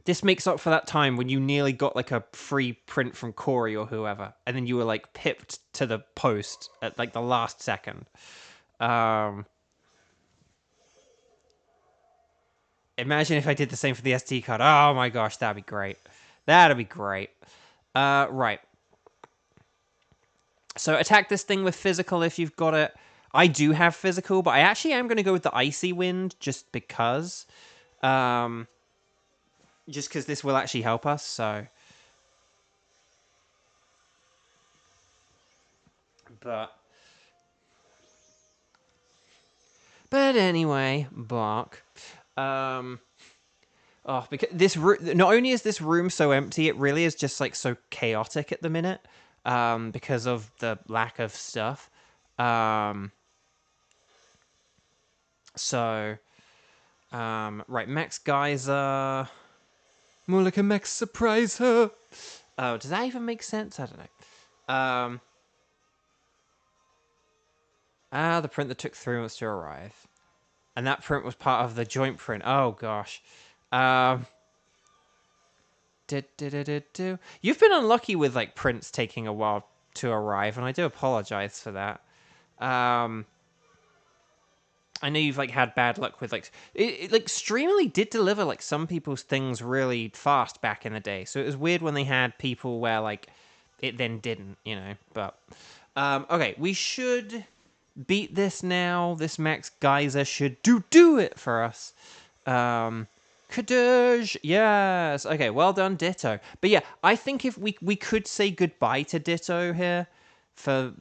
This makes up for that time when you nearly got like a free print from Corey or whoever, and then you were like pipped to the post at like the last second. Imagine if I did the same for the SD card. Oh my gosh, that'd be great. That'd be great. Right. So attack this thing with physical if you've got it. I do have physical, but I actually am going to go with the icy wind just because. Just because this will actually help us, so. But anyway, bark. Oh, because this room, not only is this room so empty, it really is just like so chaotic at the minute, because of the lack of stuff. Right, Max Geyser, more like a Max Surpriser. Oh, does that even make sense? I don't know. The print that took 3 months to arrive, and that print was part of the joint print. Oh gosh. You've been unlucky with like prints taking a while to arrive, and I do apologize for that. I know you've like had bad luck with like like Streamily did deliver like some people's things really fast back in the day, so it was weird when they had people where like it then didn't, you know. But okay, we should beat this now. This Max Geyser should do it for us. Kadoosh, yes. Okay, well done, Ditto. But yeah, I think if we could say goodbye to Ditto here, for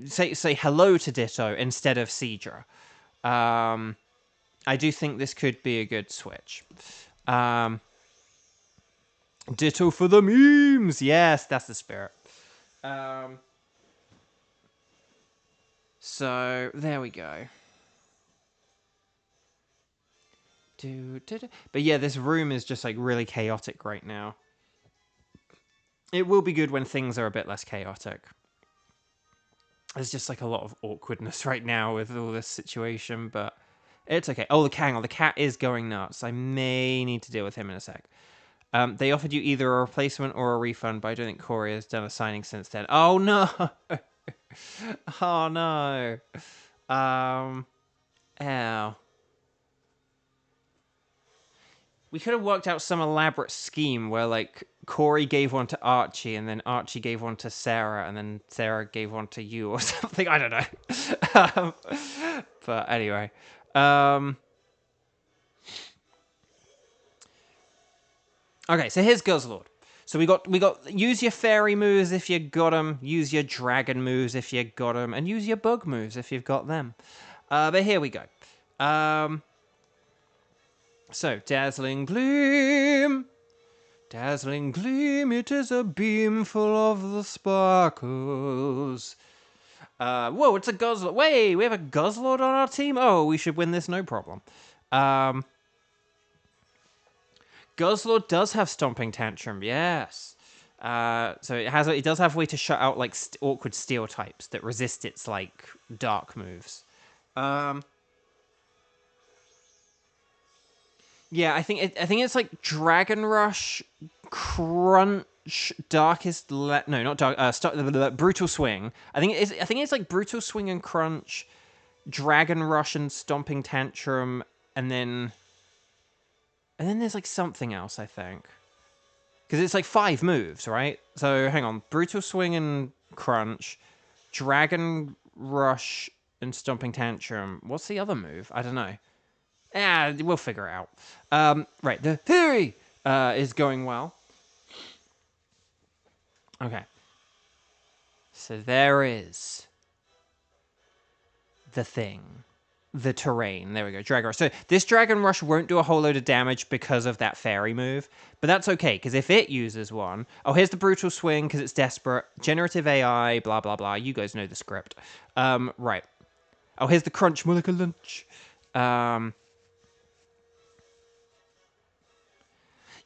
say hello to Ditto instead of Seadra. I do think this could be a good switch. Ditto for the memes. Yes, that's the spirit. So there we go. But yeah, this room is just like really chaotic right now. It will be good when things are a bit less chaotic. There's just like a lot of awkwardness right now with all this situation, but it's okay. Oh, the cat is going nuts. I may need to deal with him in a sec. They offered you either a replacement or a refund, but I don't think Corey has done a signing since then. Oh no! Oh no! Ow. We could have worked out some elaborate scheme where, like, Corey gave one to Archie, and then Archie gave one to Sarah, and then Sarah gave one to you, or something. I don't know. But anyway. Okay, so here's Guzzlord. So we got use your fairy moves if you got them, use your dragon moves if you got them, and use your bug moves if you've got them. But here we go. So, Dazzling Gleam. Dazzling Gleam, it is a beam full of the sparkles. Whoa, it's a Guzzlord. Wait, we have a Guzzlord on our team? Oh, we should win this, no problem. Guzzlord does have Stomping Tantrum, yes. So it does have a way to shut out like awkward steel types that resist its like dark moves. Yeah, I think it's like Dragon Rush, Crunch, Darkest no, not Dark. Brutal Swing. I think it's like Brutal Swing and Crunch, Dragon Rush and Stomping Tantrum, and then there's like something else, I think. Because it's like 5 moves, right? So hang on, Brutal Swing and Crunch, Dragon Rush and Stomping Tantrum. What's the other move? I don't know. We'll figure it out. Right, the theory is going well. Okay. So there is the thing. the terrain. There we go, Dragon Rush. So this Dragon Rush won't do a whole load of damage because of that fairy move, but that's okay, because if it uses one... Oh, here's the Brutal Swing, because it's desperate. Generative AI, blah, blah, blah. You guys know the script. Right. Oh, here's the Crunch, more like a lunch.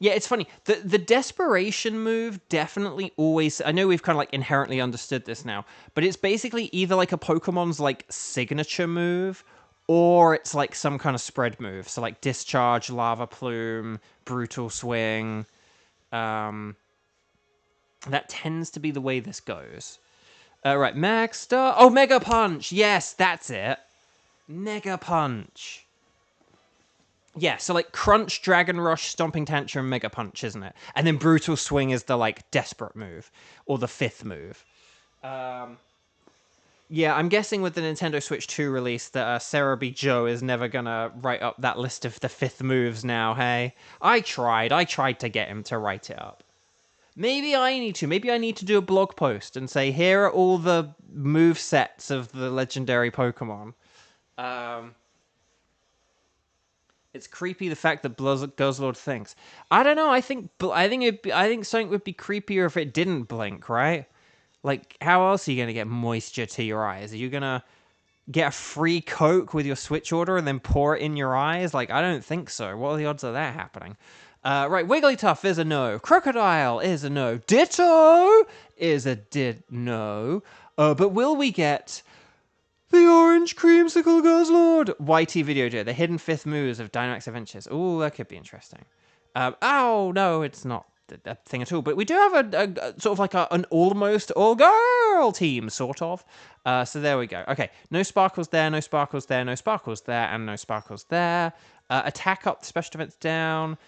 Yeah, it's funny. The desperation move definitely always... I know we've kind of like inherently understood this now, but it's basically either like a Pokemon's like signature move, or it's like some kind of spread move. So like Discharge, Lava Plume, Brutal Swing. That tends to be the way this goes. Right, Max Star. Oh, Mega Punch. Yes, that's it. Mega Punch. Yeah, so like Crunch, Dragon Rush, Stomping Tantrum, Mega Punch, isn't it? And then Brutal Swing is the like desperate move, or the fifth move. Yeah, I'm guessing with the Nintendo Switch 2 release that Sarah B. Joe is never gonna write up that list of the fifth moves now, hey? I tried to get him to write it up. Maybe I need to. Maybe I need to do a blog post and say, here are all the move sets of the legendary Pokemon. It's creepy the fact that Guzzlord thinks. I don't know. I think something would be creepier if it didn't blink, right? Like, how else are you gonna get moisture to your eyes? Are you gonna get a free Coke with your Switch order and then pour it in your eyes? Like, I don't think so. What are the odds of that happening? Right, Wigglytuff is a no. Crocodile is a no. Ditto is a no. But will we get the Orange Creamsicle Guzzlord? YT Video Joe, the hidden fifth moves of Dynamax Adventures. Ooh, that could be interesting. Oh, no, it's not that thing at all. But we do have a sort of like an almost all-girl team, sort of. So there we go. Okay, no Sparkles there, no Sparkles there, no Sparkles there, and no Sparkles there. Attack up, special defense down.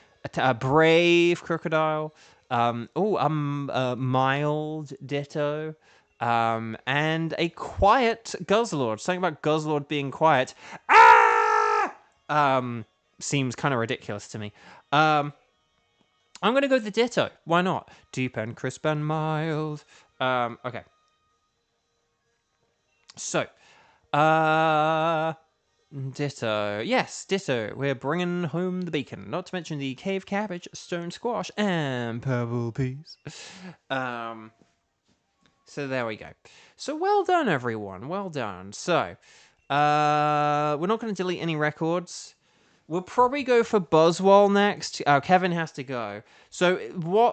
Brave Crocodile. Mild Ditto. And a quiet Guzzlord. Something about Guzzlord being quiet. Seems kind of ridiculous to me. I'm going to go with the Ditto. Why not? Deep and crisp and mild. Okay. So, Ditto. Yes, Ditto. We're bringing home the bacon. Not to mention the cave cabbage, stone squash, and pebble peas. So there we go. So well done, everyone. Well done. So, we're not going to delete any records. We'll probably go for Buzzwole next. Kevin has to go. So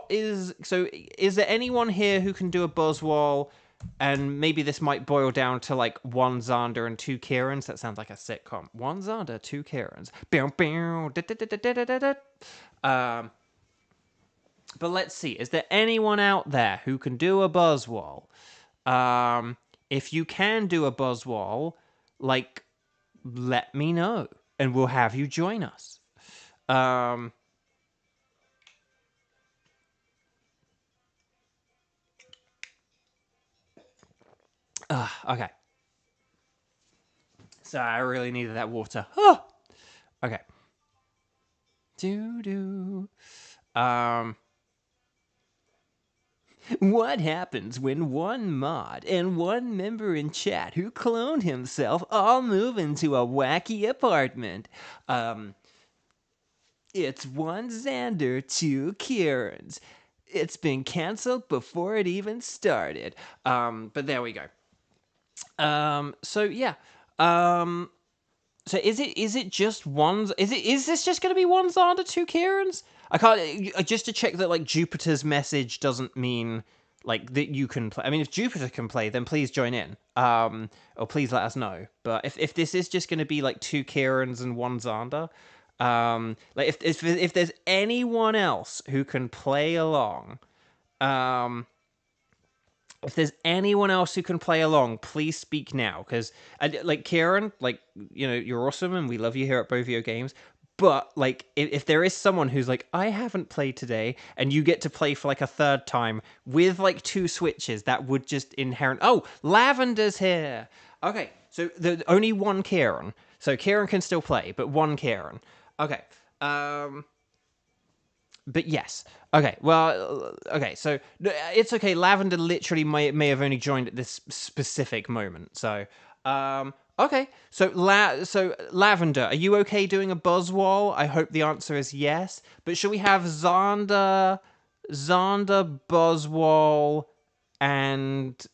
is there anyone here who can do a Buzzwole? And maybe this might boil down to like one Xander and two Kierans. That sounds like a sitcom. One Xander, two Kierans. But let's see. Is there anyone out there who can do a Buzzwole? If you can do a Buzzwole, like, let me know. And we'll have you join us. Okay. So I really needed that water. Oh! Okay. What happens when one mod and one member in chat who cloned himself all move into a wacky apartment? It's one Xander, two Kierans. It's been canceled before it even started. But there we go. So yeah. So is it just one? Is this just going to be one Xander, two Kierans? I can't. Just to check that like Jupiter's message doesn't mean like that you can play. I mean, if Jupiter can play, then please join in. Or please let us know. But if this is just going to be like two Kierans and one Xander, like if there's anyone else who can play along, if there's anyone else who can play along, please speak now. Because, like, Kieran, like, you know, you're awesome and we love you here at Beauvo Games. But, like, if there is someone who's like, I haven't played today, and you get to play for, like, a third time with, like, two Switches, that would just inherent... Oh, Lavender's here! Okay, so only one Kieran. So Kieran can still play, but one Kieran. Okay, But yes. Okay, well, okay, so it's okay. Lavender literally may have only joined at this specific moment. So, Okay, so Lavender, are you okay doing a Buzzwole? I hope the answer is yes. But should we have Xander, Buzzwole, and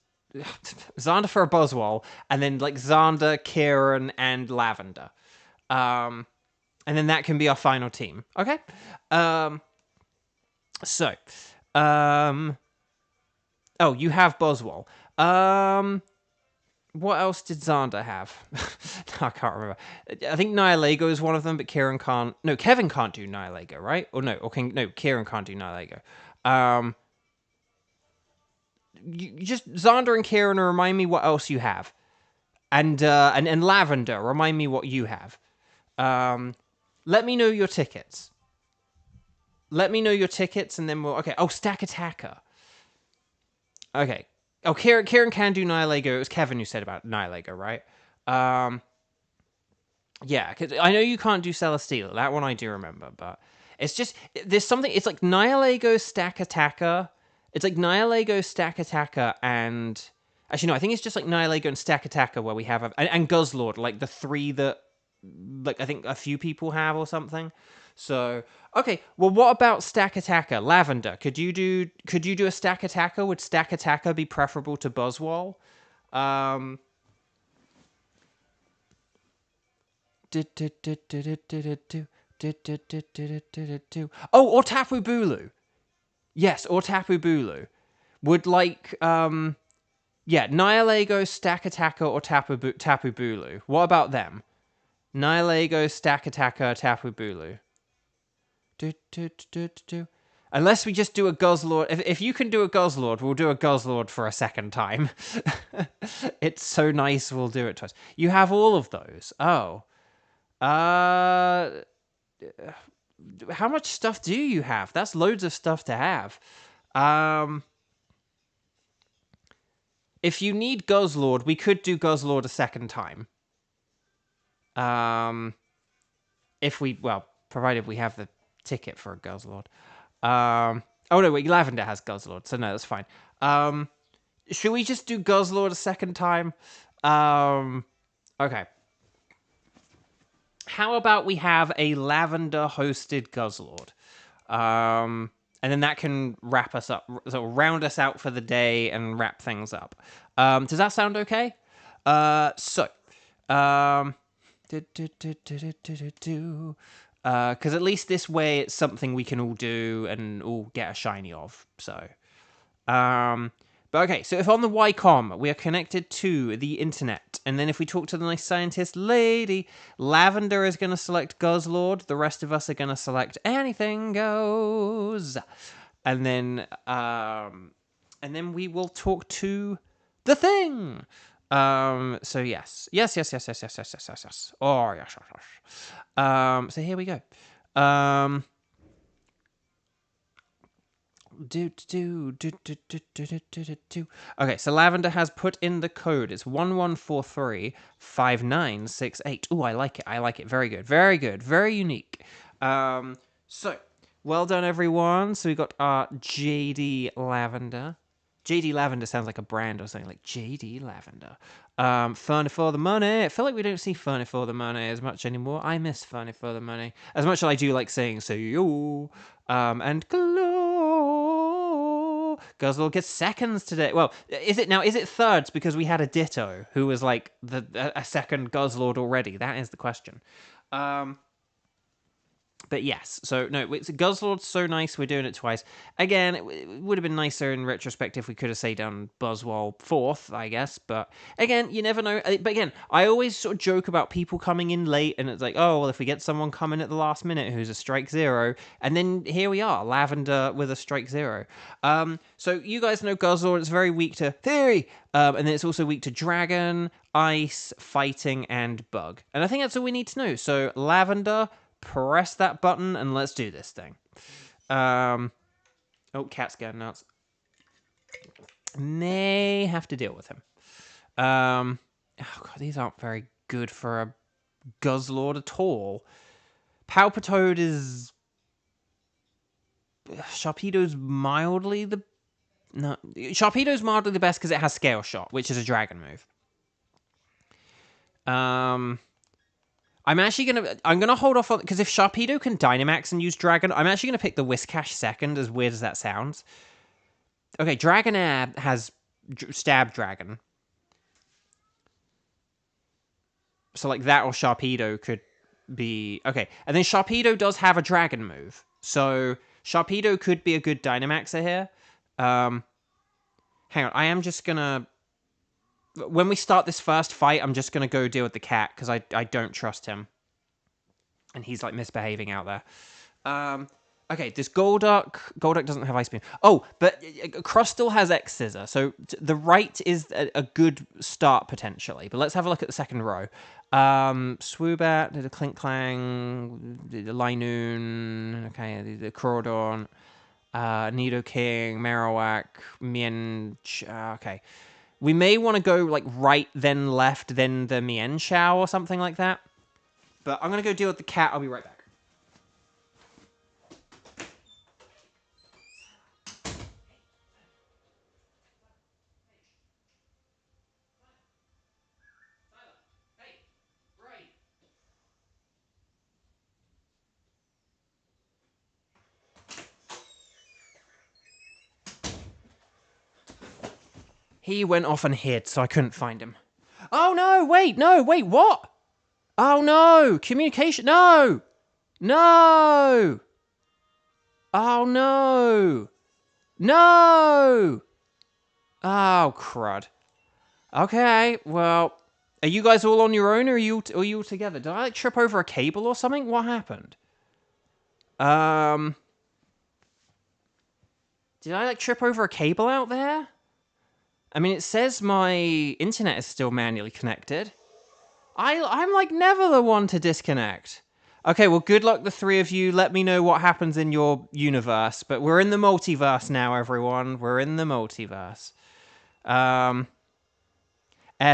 Xander for a Buzzwole, and then like Xander, Kieran, and Lavender, and then that can be our final team. Okay. So, oh, you have Buzzwole. What else did Xander have? No, I can't remember. I think Nihilego is one of them, but Kieran can't. No, Kevin can't do Nihilego, right? Or no, Kieran can't do Nihilego. You just Xander and Kieran, remind me what else you have, and Lavender, remind me what you have. Let me know your tickets. Let me know your tickets, and then we'll. Okay. Oh, Stack Attacker. Okay. Oh, Kieran can do Nihilego. It was Kevin who said about Nihilego, right? Yeah, because I know you can't do Celesteela. That one I do remember, but it's just there's something. It's like Nihilego, Stack Attacker. It's like Nihilego, Stack Attacker, and actually no, I think it's just like Nihilego and Stack Attacker where we have and Guzzlord, like the three that like I think a few people have or something. So okay, well, what about Stack Attacker, Lavender? Could you do a Stack Attacker? Would Stack Attacker be preferable to Buzzwole? Oh, or Tapu Bulu. Yes, or Tapu Bulu. Would like yeah, Nihilego, Stack Attacker, or Tapu Bulu. What about them? Nihilego, Stack Attacker, Tapu Bulu. Unless we just do a Guzzlord. If you can do a Guzzlord, we'll do a Guzzlord for a second time. It's so nice, we'll do it twice. You have all of those. Oh. How much stuff do you have? That's loads of stuff to have. If you need Guzzlord, we could do Guzzlord a second time. If we, well, provided we have the ticket for a Guzzlord. Oh no, wait, Lavender has Guzzlord, so no, that's fine. Should we just do Guzzlord a second time? Okay. How about we have a Lavender-hosted Guzzlord? And then that can wrap us up, so round us out for the day and wrap things up. Does that sound okay? Because at least this way it's something we can all do and all get a shiny of. So, but okay, so if on the YCOM we are connected to the internet, and then if we talk to the nice scientist lady, Lavender is going to select Guzzlord, the rest of us are going to select anything goes, and then we will talk to the thing. So yes. Oh yes. So here we go. Okay, so Lavender has put in the code. It's 11435968. Oh, I like it. Very good. Very unique. So well done, everyone. So we got our JD Lavender. JD Lavender sounds like a brand or something, like JD Lavender. Funny for the money. I feel like we don't see Funny for the money as much anymore. I miss Funny for the money as much as I do like saying "see you" and glow. Guzzle gets seconds today. Well, is it thirds because we had a Ditto who was like a second Guzzlord already? That is the question. But yes, so no, it's Guzzlord's so nice. We're doing it twice. Again, it would have been nicer in retrospect if we could have, say, done Buzzwole fourth, I guess. But again, you never know. But again, I always sort of joke about people coming in late, and it's like, oh, well, if we get someone coming at the last minute who's a strike zero, and then here we are, Lavender with a strike zero. So you guys know Guzzlord is very weak to Theory, and then it's also weak to Dragon, Ice, Fighting, and Bug. And I think that's all we need to know. So Lavender, press that button and let's do this thing. Oh, cat's getting nuts. May have to deal with him. Oh god, these aren't very good for a Guzzlord at all. Palpitoad is Sharpedo's mildly the Sharpedo's mildly the best because it has Scale Shot, which is a dragon move. I'm gonna hold off on, because if Sharpedo can Dynamax and use Dragon, I'm actually gonna pick the Whiscash second, as weird as that sounds. Okay, Dragonair has Stab Dragon. So, like, that or Sharpedo could be... Okay, and then Sharpedo does have a Dragon move. So, Sharpedo could be a good Dynamaxer here. Hang on, I am just gonna... When we start this first fight, I'm just gonna go deal with the cat, because I don't trust him. And he's, like, misbehaving out there. Okay, this Golduck... Golduck doesn't have Ice Beam. Oh, but Cross still has X-Scissor, so the right is a good start, potentially. But let's have a look at the second row. Swoobat, the Clink Clang, the Linoon, okay, the Crawdon, Nidoking, Marowak, Mienshao, okay. We may want to go, like, right, then left, then the Mienshao or something like that. But I'm going to go deal with the cat. I'll be right back. He went off and hid, so I couldn't find him. Oh, no, wait, what? Oh, no, communication, no! No! Oh, no! No! Oh, crud. Okay, well, are you guys all on your own, or are you all together? Did I, like, trip over a cable or something? What happened? Did I, like, trip over a cable out there? I mean, it says my internet is still manually connected. I'm, like, never the one to disconnect. Okay, well, good luck, the three of you. Let me know what happens in your universe. But we're in the multiverse now, everyone. We're in the multiverse. Air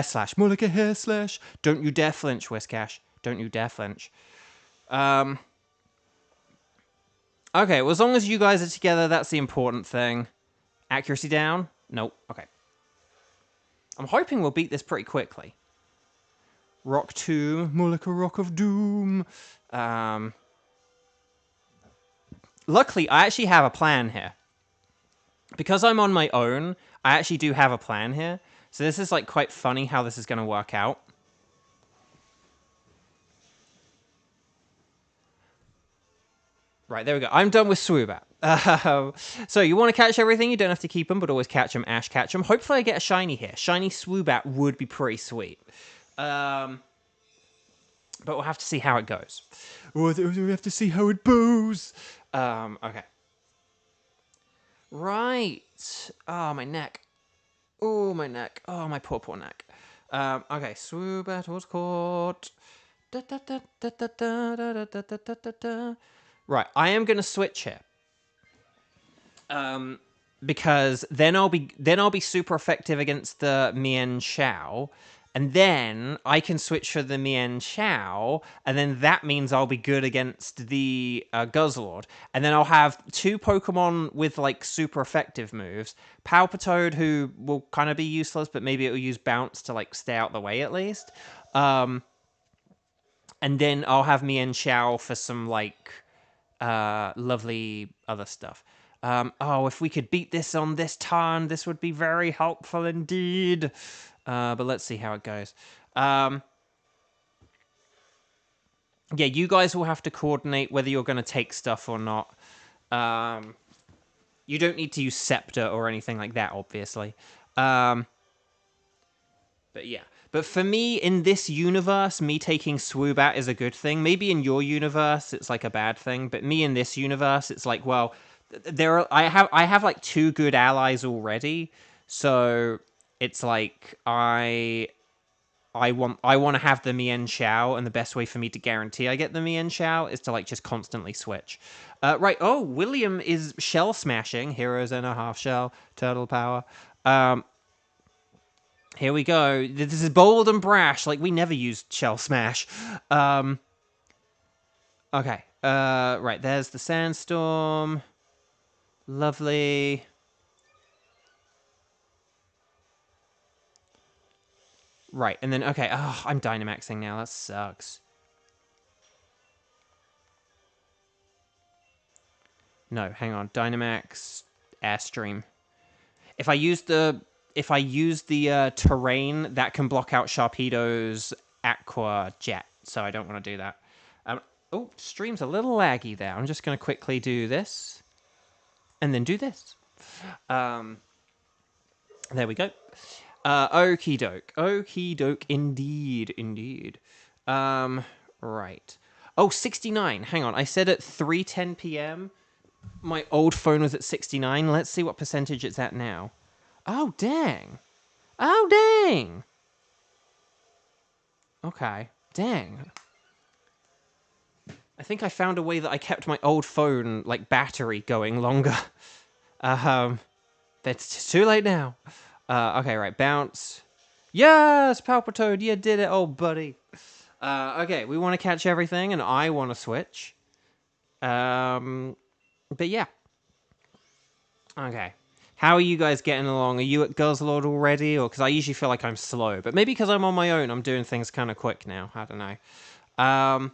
slash. More like a hair slash. Don't you dare flinch, Whiscash. Don't you dare flinch. Okay, well, as long as you guys are together, that's the important thing. Accuracy down? Nope. Okay. I'm hoping we'll beat this pretty quickly. Rock Tomb, more like a Rock of Doom. Luckily, I actually have a plan here. Because I'm on my own, I actually do have a plan here. So this is, like, quite funny how this is going to work out. Right, there we go. I'm done with Swoobat. So you want to catch everything, you don't have to keep them, but always catch them, Ash, catch them. Hopefully I get a shiny here. Shiny Swoobat would be pretty sweet. But we'll have to see how it goes. We have to see how it goes. Okay. Right. Oh, my neck. Oh, my neck. Oh, my poor, poor neck. Okay, Swoobat was caught. Right, I am going to switch here. Because then I'll be super effective against the Mienshao, and then I can switch for the Mienshao, and then that means I'll be good against the Guzzlord, and then I'll have two Pokemon with, like, super effective moves. Palpitoad, who will kind of be useless, but maybe it'll use Bounce to, like, stay out the way at least. And then I'll have Mienshao for some, like, lovely other stuff. Oh, if we could beat this on this turn, this would be very helpful indeed. But let's see how it goes. Yeah, you guys will have to coordinate whether you're going to take stuff or not. You don't need to use Scepter or anything like that, obviously. But yeah. But for me, in this universe, me taking Swoobat is a good thing. Maybe in your universe, it's like a bad thing. But me in this universe, it's like, well, I have like two good allies already. So it's like I want to have the Mienshao, and the best way for me to guarantee I get the Mienshao is to, like, just constantly switch. Right. Oh, William is shell smashing. Heroes in a half shell. Turtle power. Here we go. This is bold and brash. Like, we never used Shell Smash. Okay. Right, there's the Sandstorm. Lovely. Right, and then, okay, oh, I'm Dynamaxing now. That sucks. No, hang on. Dynamax, Airstream. If I use the terrain, that can block out Sharpedo's Aqua Jet, so I don't want to do that. Oh, stream's a little laggy there. I'm just going to quickly do this, and then do this. There we go. Okie doke. Okie doke, indeed. Right. Oh, 69. Hang on. I said at 3:10 p.m. my old phone was at 69. Let's see what percentage it's at now. Oh, dang. Oh, dang. Okay. Dang. I think I found a way that I kept my old phone, like, battery going longer. But it's too late now. Okay, right. Bounce. Yes, Palpitoad, you did it, old buddy. Okay, we want to catch everything, and I want to switch. But yeah. Okay. How are you guys getting along? Are you at Guzzlord already? Or because I usually feel like I'm slow. But maybe because I'm on my own, I'm doing things kind of quick now. I don't know.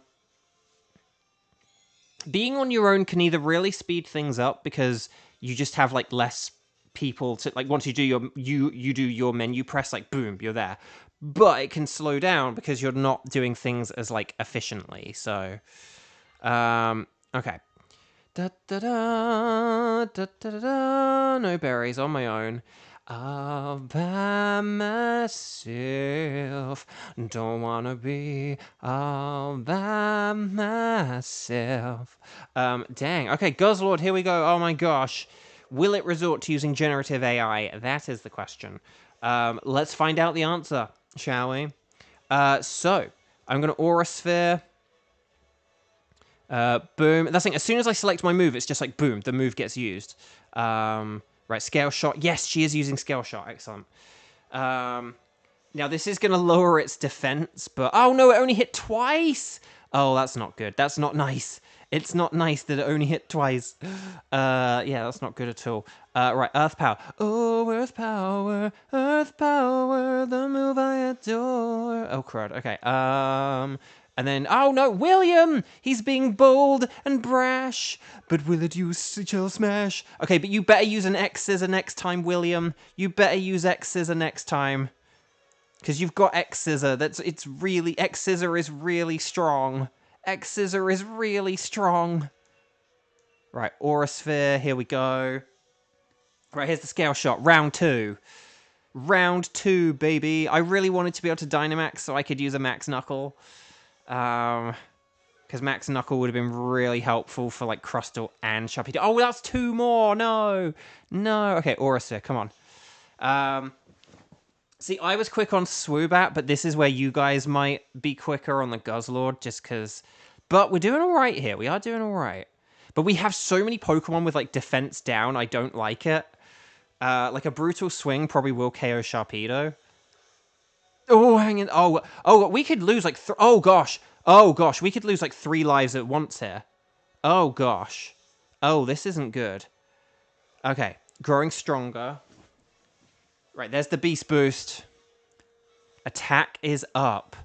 Being on your own can either really speed things up because you just have like less people to like once you do you do your menu press, like boom, you're there. But it can slow down because you're not doing things as like efficiently. So okay. Da, da, da, da, da, da, da. No berries on my own. All by myself. Don't wanna be all by myself. Dang. Okay, Guzzlord, here we go. Oh my gosh. Will it resort to using generative AI? That is the question. Let's find out the answer, shall we? So, I'm gonna Aura Sphere. Boom. That's the thing. As soon as I select my move, it's just like, boom, the move gets used. Right, Scale Shot. Yes, she is using Scale Shot. Excellent. Now, this is going to lower its defense, but... Oh, no, it only hit twice! Oh, that's not good. That's not nice. It's not nice that it only hit twice. Yeah, that's not good at all. Right, Earth Power. Oh, Earth Power, the move I adore. Oh, crud. Okay, and then, oh no, William! He's being bold and brash. But will it use Chill Smash? Okay, but you better use an X-Scissor next time, William. You better use X-Scissor next time. Because you've got X-Scissor. X-Scissor is really strong. X-Scissor is really strong. Right, Aura Sphere, here we go. Right, here's the Scale Shot, round 2. Round 2, baby. I really wanted to be able to Dynamax so I could use a Max Knuckle. Because Max Knuckle would have been really helpful for, like, Crustle and Sharpedo. Oh, that's 2 more! No! No! Okay, Aura Sphere, come on. See, I was quick on Swoobat, but this is where you guys might be quicker on the Guzzlord, just because... But we're doing alright here. We are doing alright. But we have so many Pokemon with, like, defense down, I don't like it. Like, a Brutal Swing probably will KO Sharpedo. Oh, hang on. Oh, we could lose, like, oh, gosh. Oh, gosh, we could lose, like, 3 lives at once here. Oh, gosh. Oh, this isn't good. Okay, growing stronger. Right, there's the Beast Boost. Attack is up.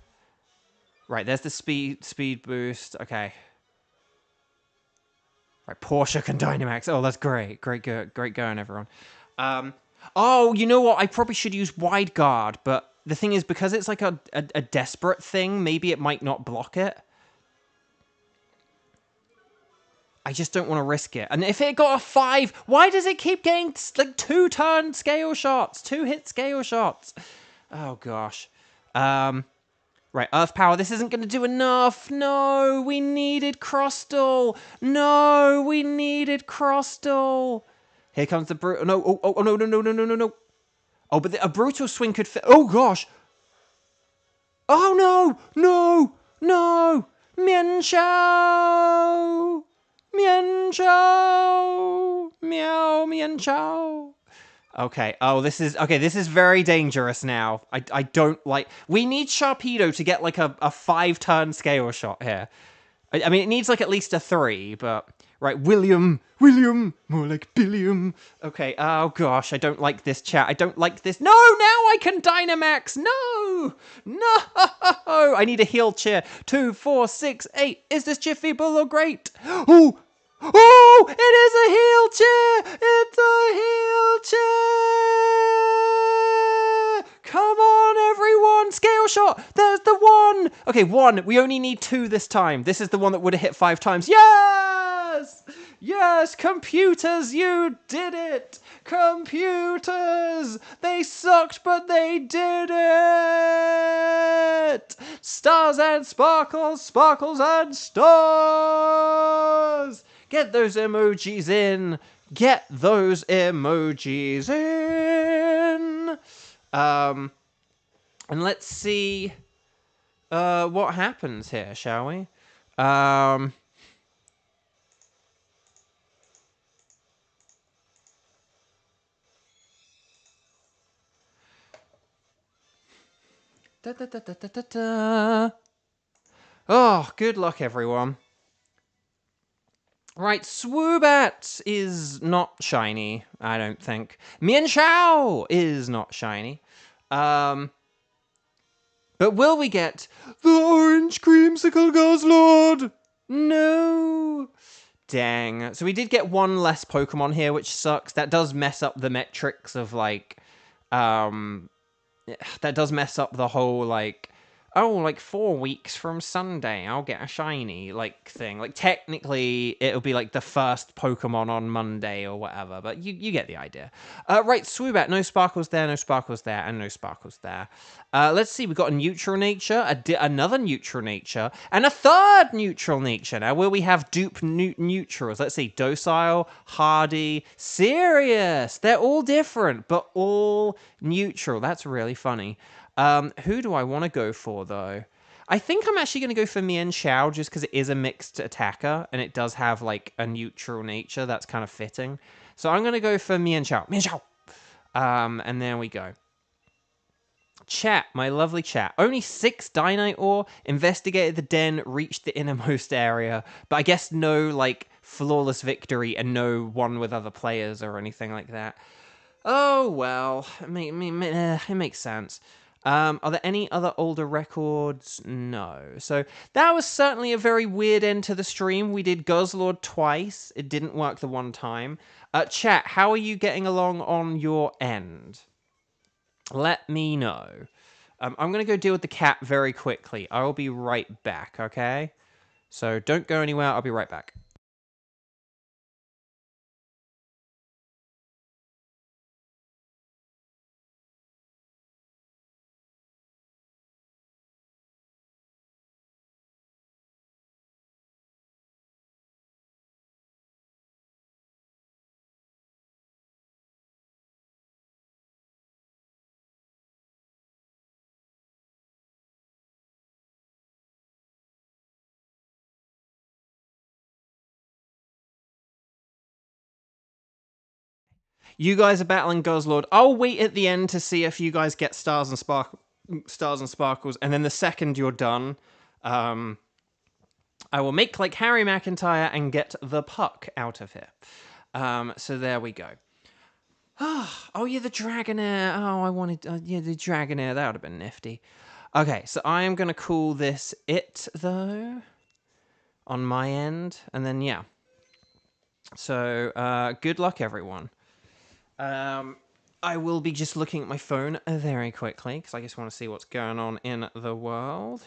Right, there's the speed boost. Okay. Right, Portia can Dynamax. Oh, that's great. Great going, everyone. Oh, you know what? I probably should use Wide Guard, but the thing is, because it's like a desperate thing, maybe it might not block it. I just don't want to risk it. And if it got a 5, why does it keep getting, like, 2-turn Scale Shots? 2-hit Scale Shots. Oh, gosh. Right, Earth Power. This isn't going to do enough. No, we needed Crustle. No, we needed Crustle. Here comes the Brutal... No, oh, no. Oh, but a Brutal Swing could fit... Oh, gosh. Oh, no. Mienshao. Mienshao. Meow, Mienshao. Okay. Oh, this is very dangerous now. I don't like... We need Sharpedo to get, like, a 5-turn Scale Shot here. I mean, it needs, like, at least a 3, but... Right, William, more like Billiam. Okay, oh gosh, I don't like this chat. I don't like this. No, now I can Dynamax. No, I need a heal chair. 2, 4, 6, 8. Is this chair feeble or great? Oh, it is a heal chair. It's a heal chair. Come on, everyone. Scale shot. There's the one. Okay, 1. We only need 2 this time. This is the one that would have hit 5 times. Yes! Yes, computers, you did it! Computers! They sucked, but they did it! Stars and sparkles, sparkles and stars! Get those emojis in! Get those emojis in! And let's see what happens here, shall we? Da, da, da, da, da, da, da. Oh, good luck, everyone. Right, Swoobat is not shiny, I don't think. Mienshao is not shiny. But will we get the orange creamsicle Guzzlord? No. Dang. So we did get one less Pokemon here, which sucks. That does mess up the metrics of, like, that does mess up the whole, like, oh, like 4 weeks from Sunday, I'll get a shiny, like, thing. Like, technically, it'll be, like, the first Pokemon on Monday or whatever, but you get the idea. Right, Swoobat, no sparkles there, no sparkles there, and no sparkles there. Let's see, we've got a neutral nature, another neutral nature, and a third neutral nature. Now, will we have dupe neutrals? Let's see, docile, hardy, serious. They're all different, but all neutral. That's really funny. Who do I want to go for, though? I think I'm actually going to go for Mienshao, just because it is a mixed attacker, and it does have, like, a neutral nature. That's kind of fitting. So I'm going to go for Mienshao. Mienshao! And there we go. Chat, my lovely chat. Only 6 Dynite ore, investigated the den, reached the innermost area, but I guess no, like, flawless victory and no one with other players or anything like that. Oh, well, it makes sense. Are there any other older records? No. So that was certainly a very weird end to the stream. We did Guzzlord twice. It didn't work the one time. Chat, how are you getting along on your end? Let me know. I'm going to go deal with the cat very quickly. I will be right back, okay? So don't go anywhere. I'll be right back. You guys are battling Guzzlord. I'll wait at the end to see if you guys get stars and sparkles, and then the second you're done, I will make like Harry McIntyre and get the puck out of here. So there we go. Oh yeah, the Dragonair. Oh, I wanted yeah, the Dragonair. That would have been nifty. Okay, so I am gonna call this it though on my end, and then yeah. So good luck, everyone. I will be just looking at my phone very quickly, because I just want to see what's going on in the world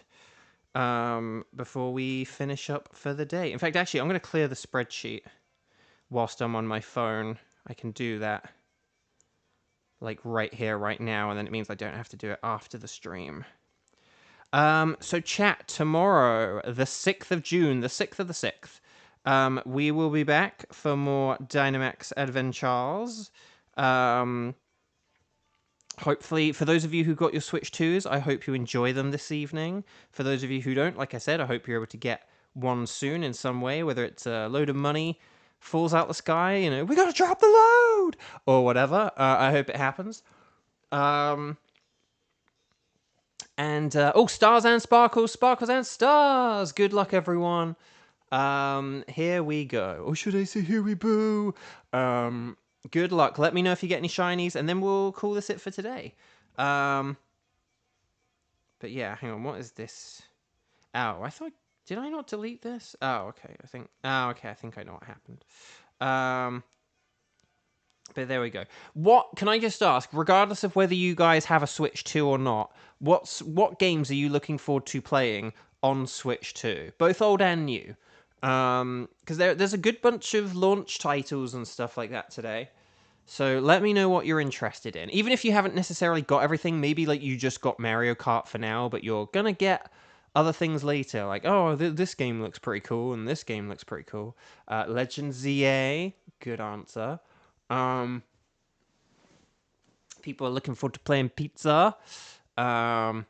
before we finish up for the day. In fact, actually, I'm going to clear the spreadsheet whilst I'm on my phone. I can do that, like, right here, right now, and then it means I don't have to do it after the stream. So chat, tomorrow, the 6th of June, the 6th of the 6th, we will be back for more Dynamax Adventures. Hopefully, for those of you who got your Switch 2s, I hope you enjoy them this evening. For those of you who don't, like I said, I hope you're able to get one soon in some way, whether it's a load of money falls out the sky, you know, we gotta drop the load, or whatever. I hope it happens. Oh, stars and sparkles, sparkles and stars. Good luck, everyone. Here we go. Or should I say here we boo? Good luck. Let me know if you get any shinies, and then we'll call this it for today. But yeah, hang on. What is this? Oh, I thought... Did I not delete this? Oh, okay. I think... Oh, okay. I think I know what happened. But there we go. What can I just ask, regardless of whether you guys have a Switch 2 or not, what games are you looking forward to playing on Switch 2? Both old and new. Because there's a good bunch of launch titles and stuff like that today. So let me know what you're interested in. Even if you haven't necessarily got everything, maybe like you just got Mario Kart for now, but you're gonna get other things later. Like, oh, this game looks pretty cool, and this game looks pretty cool. Legend ZA, good answer. People are looking forward to playing Pizza. Deltarune.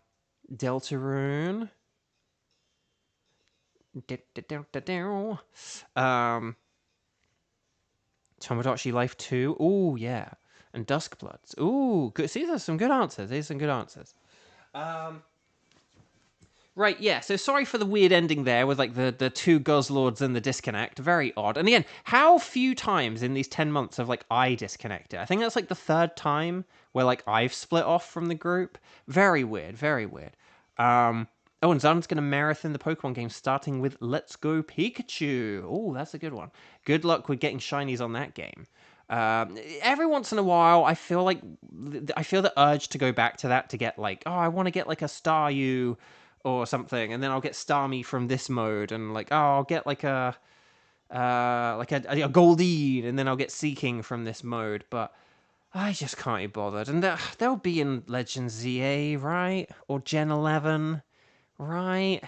Tomodachi Life 2. Ooh, yeah. And Duskbloods. Ooh, good. See, there's some good answers. Right, yeah, so sorry for the weird ending there with, like, the two Guzzlords and the disconnect. Very odd. And again, how few times in these 10 months have, like, I disconnected? I think that's, like, the third time where, like, I've split off from the group. Very weird, very weird. Oh, and Zan's going to marathon the Pokemon game starting with Let's Go Pikachu. Oh, that's a good one. Good luck with getting shinies on that game. Every once in a while, I feel the urge to go back to that to get, like, oh, I want to get, like, a Staryu or something, and then I'll get Starmie from this mode, and like, oh, I'll get like a Goldeen, and then I'll get Seeking from this mode, but I just can't be bothered. And they'll be in Legend ZA, right? Or Gen 11, right?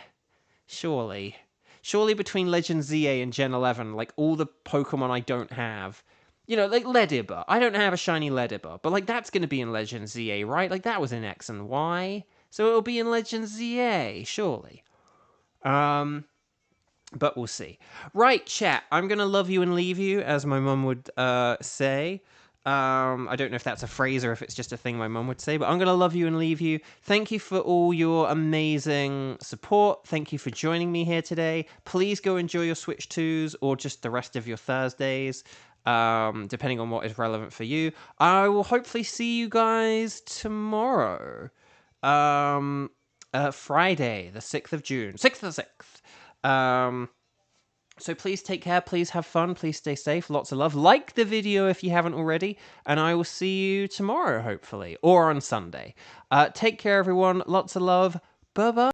Surely between Legend ZA and Gen 11, like all the Pokemon I don't have, you know, like Ledibba. I don't have a shiny Ledibba, but like that's going to be in Legend ZA, right? Like that was in X and Y. So it'll be in Legend ZA, surely. But we'll see. Right, chat. I'm going to love you and leave you, as my mum would say. I don't know if that's a phrase or if it's just a thing my mum would say, but I'm going to love you and leave you. Thank you for all your amazing support. Thank you for joining me here today. Please go enjoy your Switch 2s or just the rest of your Thursdays, depending on what is relevant for you. I will hopefully see you guys tomorrow. Friday, the 6th of June. 6th of the 6th. So please take care, please have fun, please stay safe, lots of love. Like the video if you haven't already, and I will see you tomorrow, hopefully, or on Sunday. Take care, everyone, lots of love, bye-bye.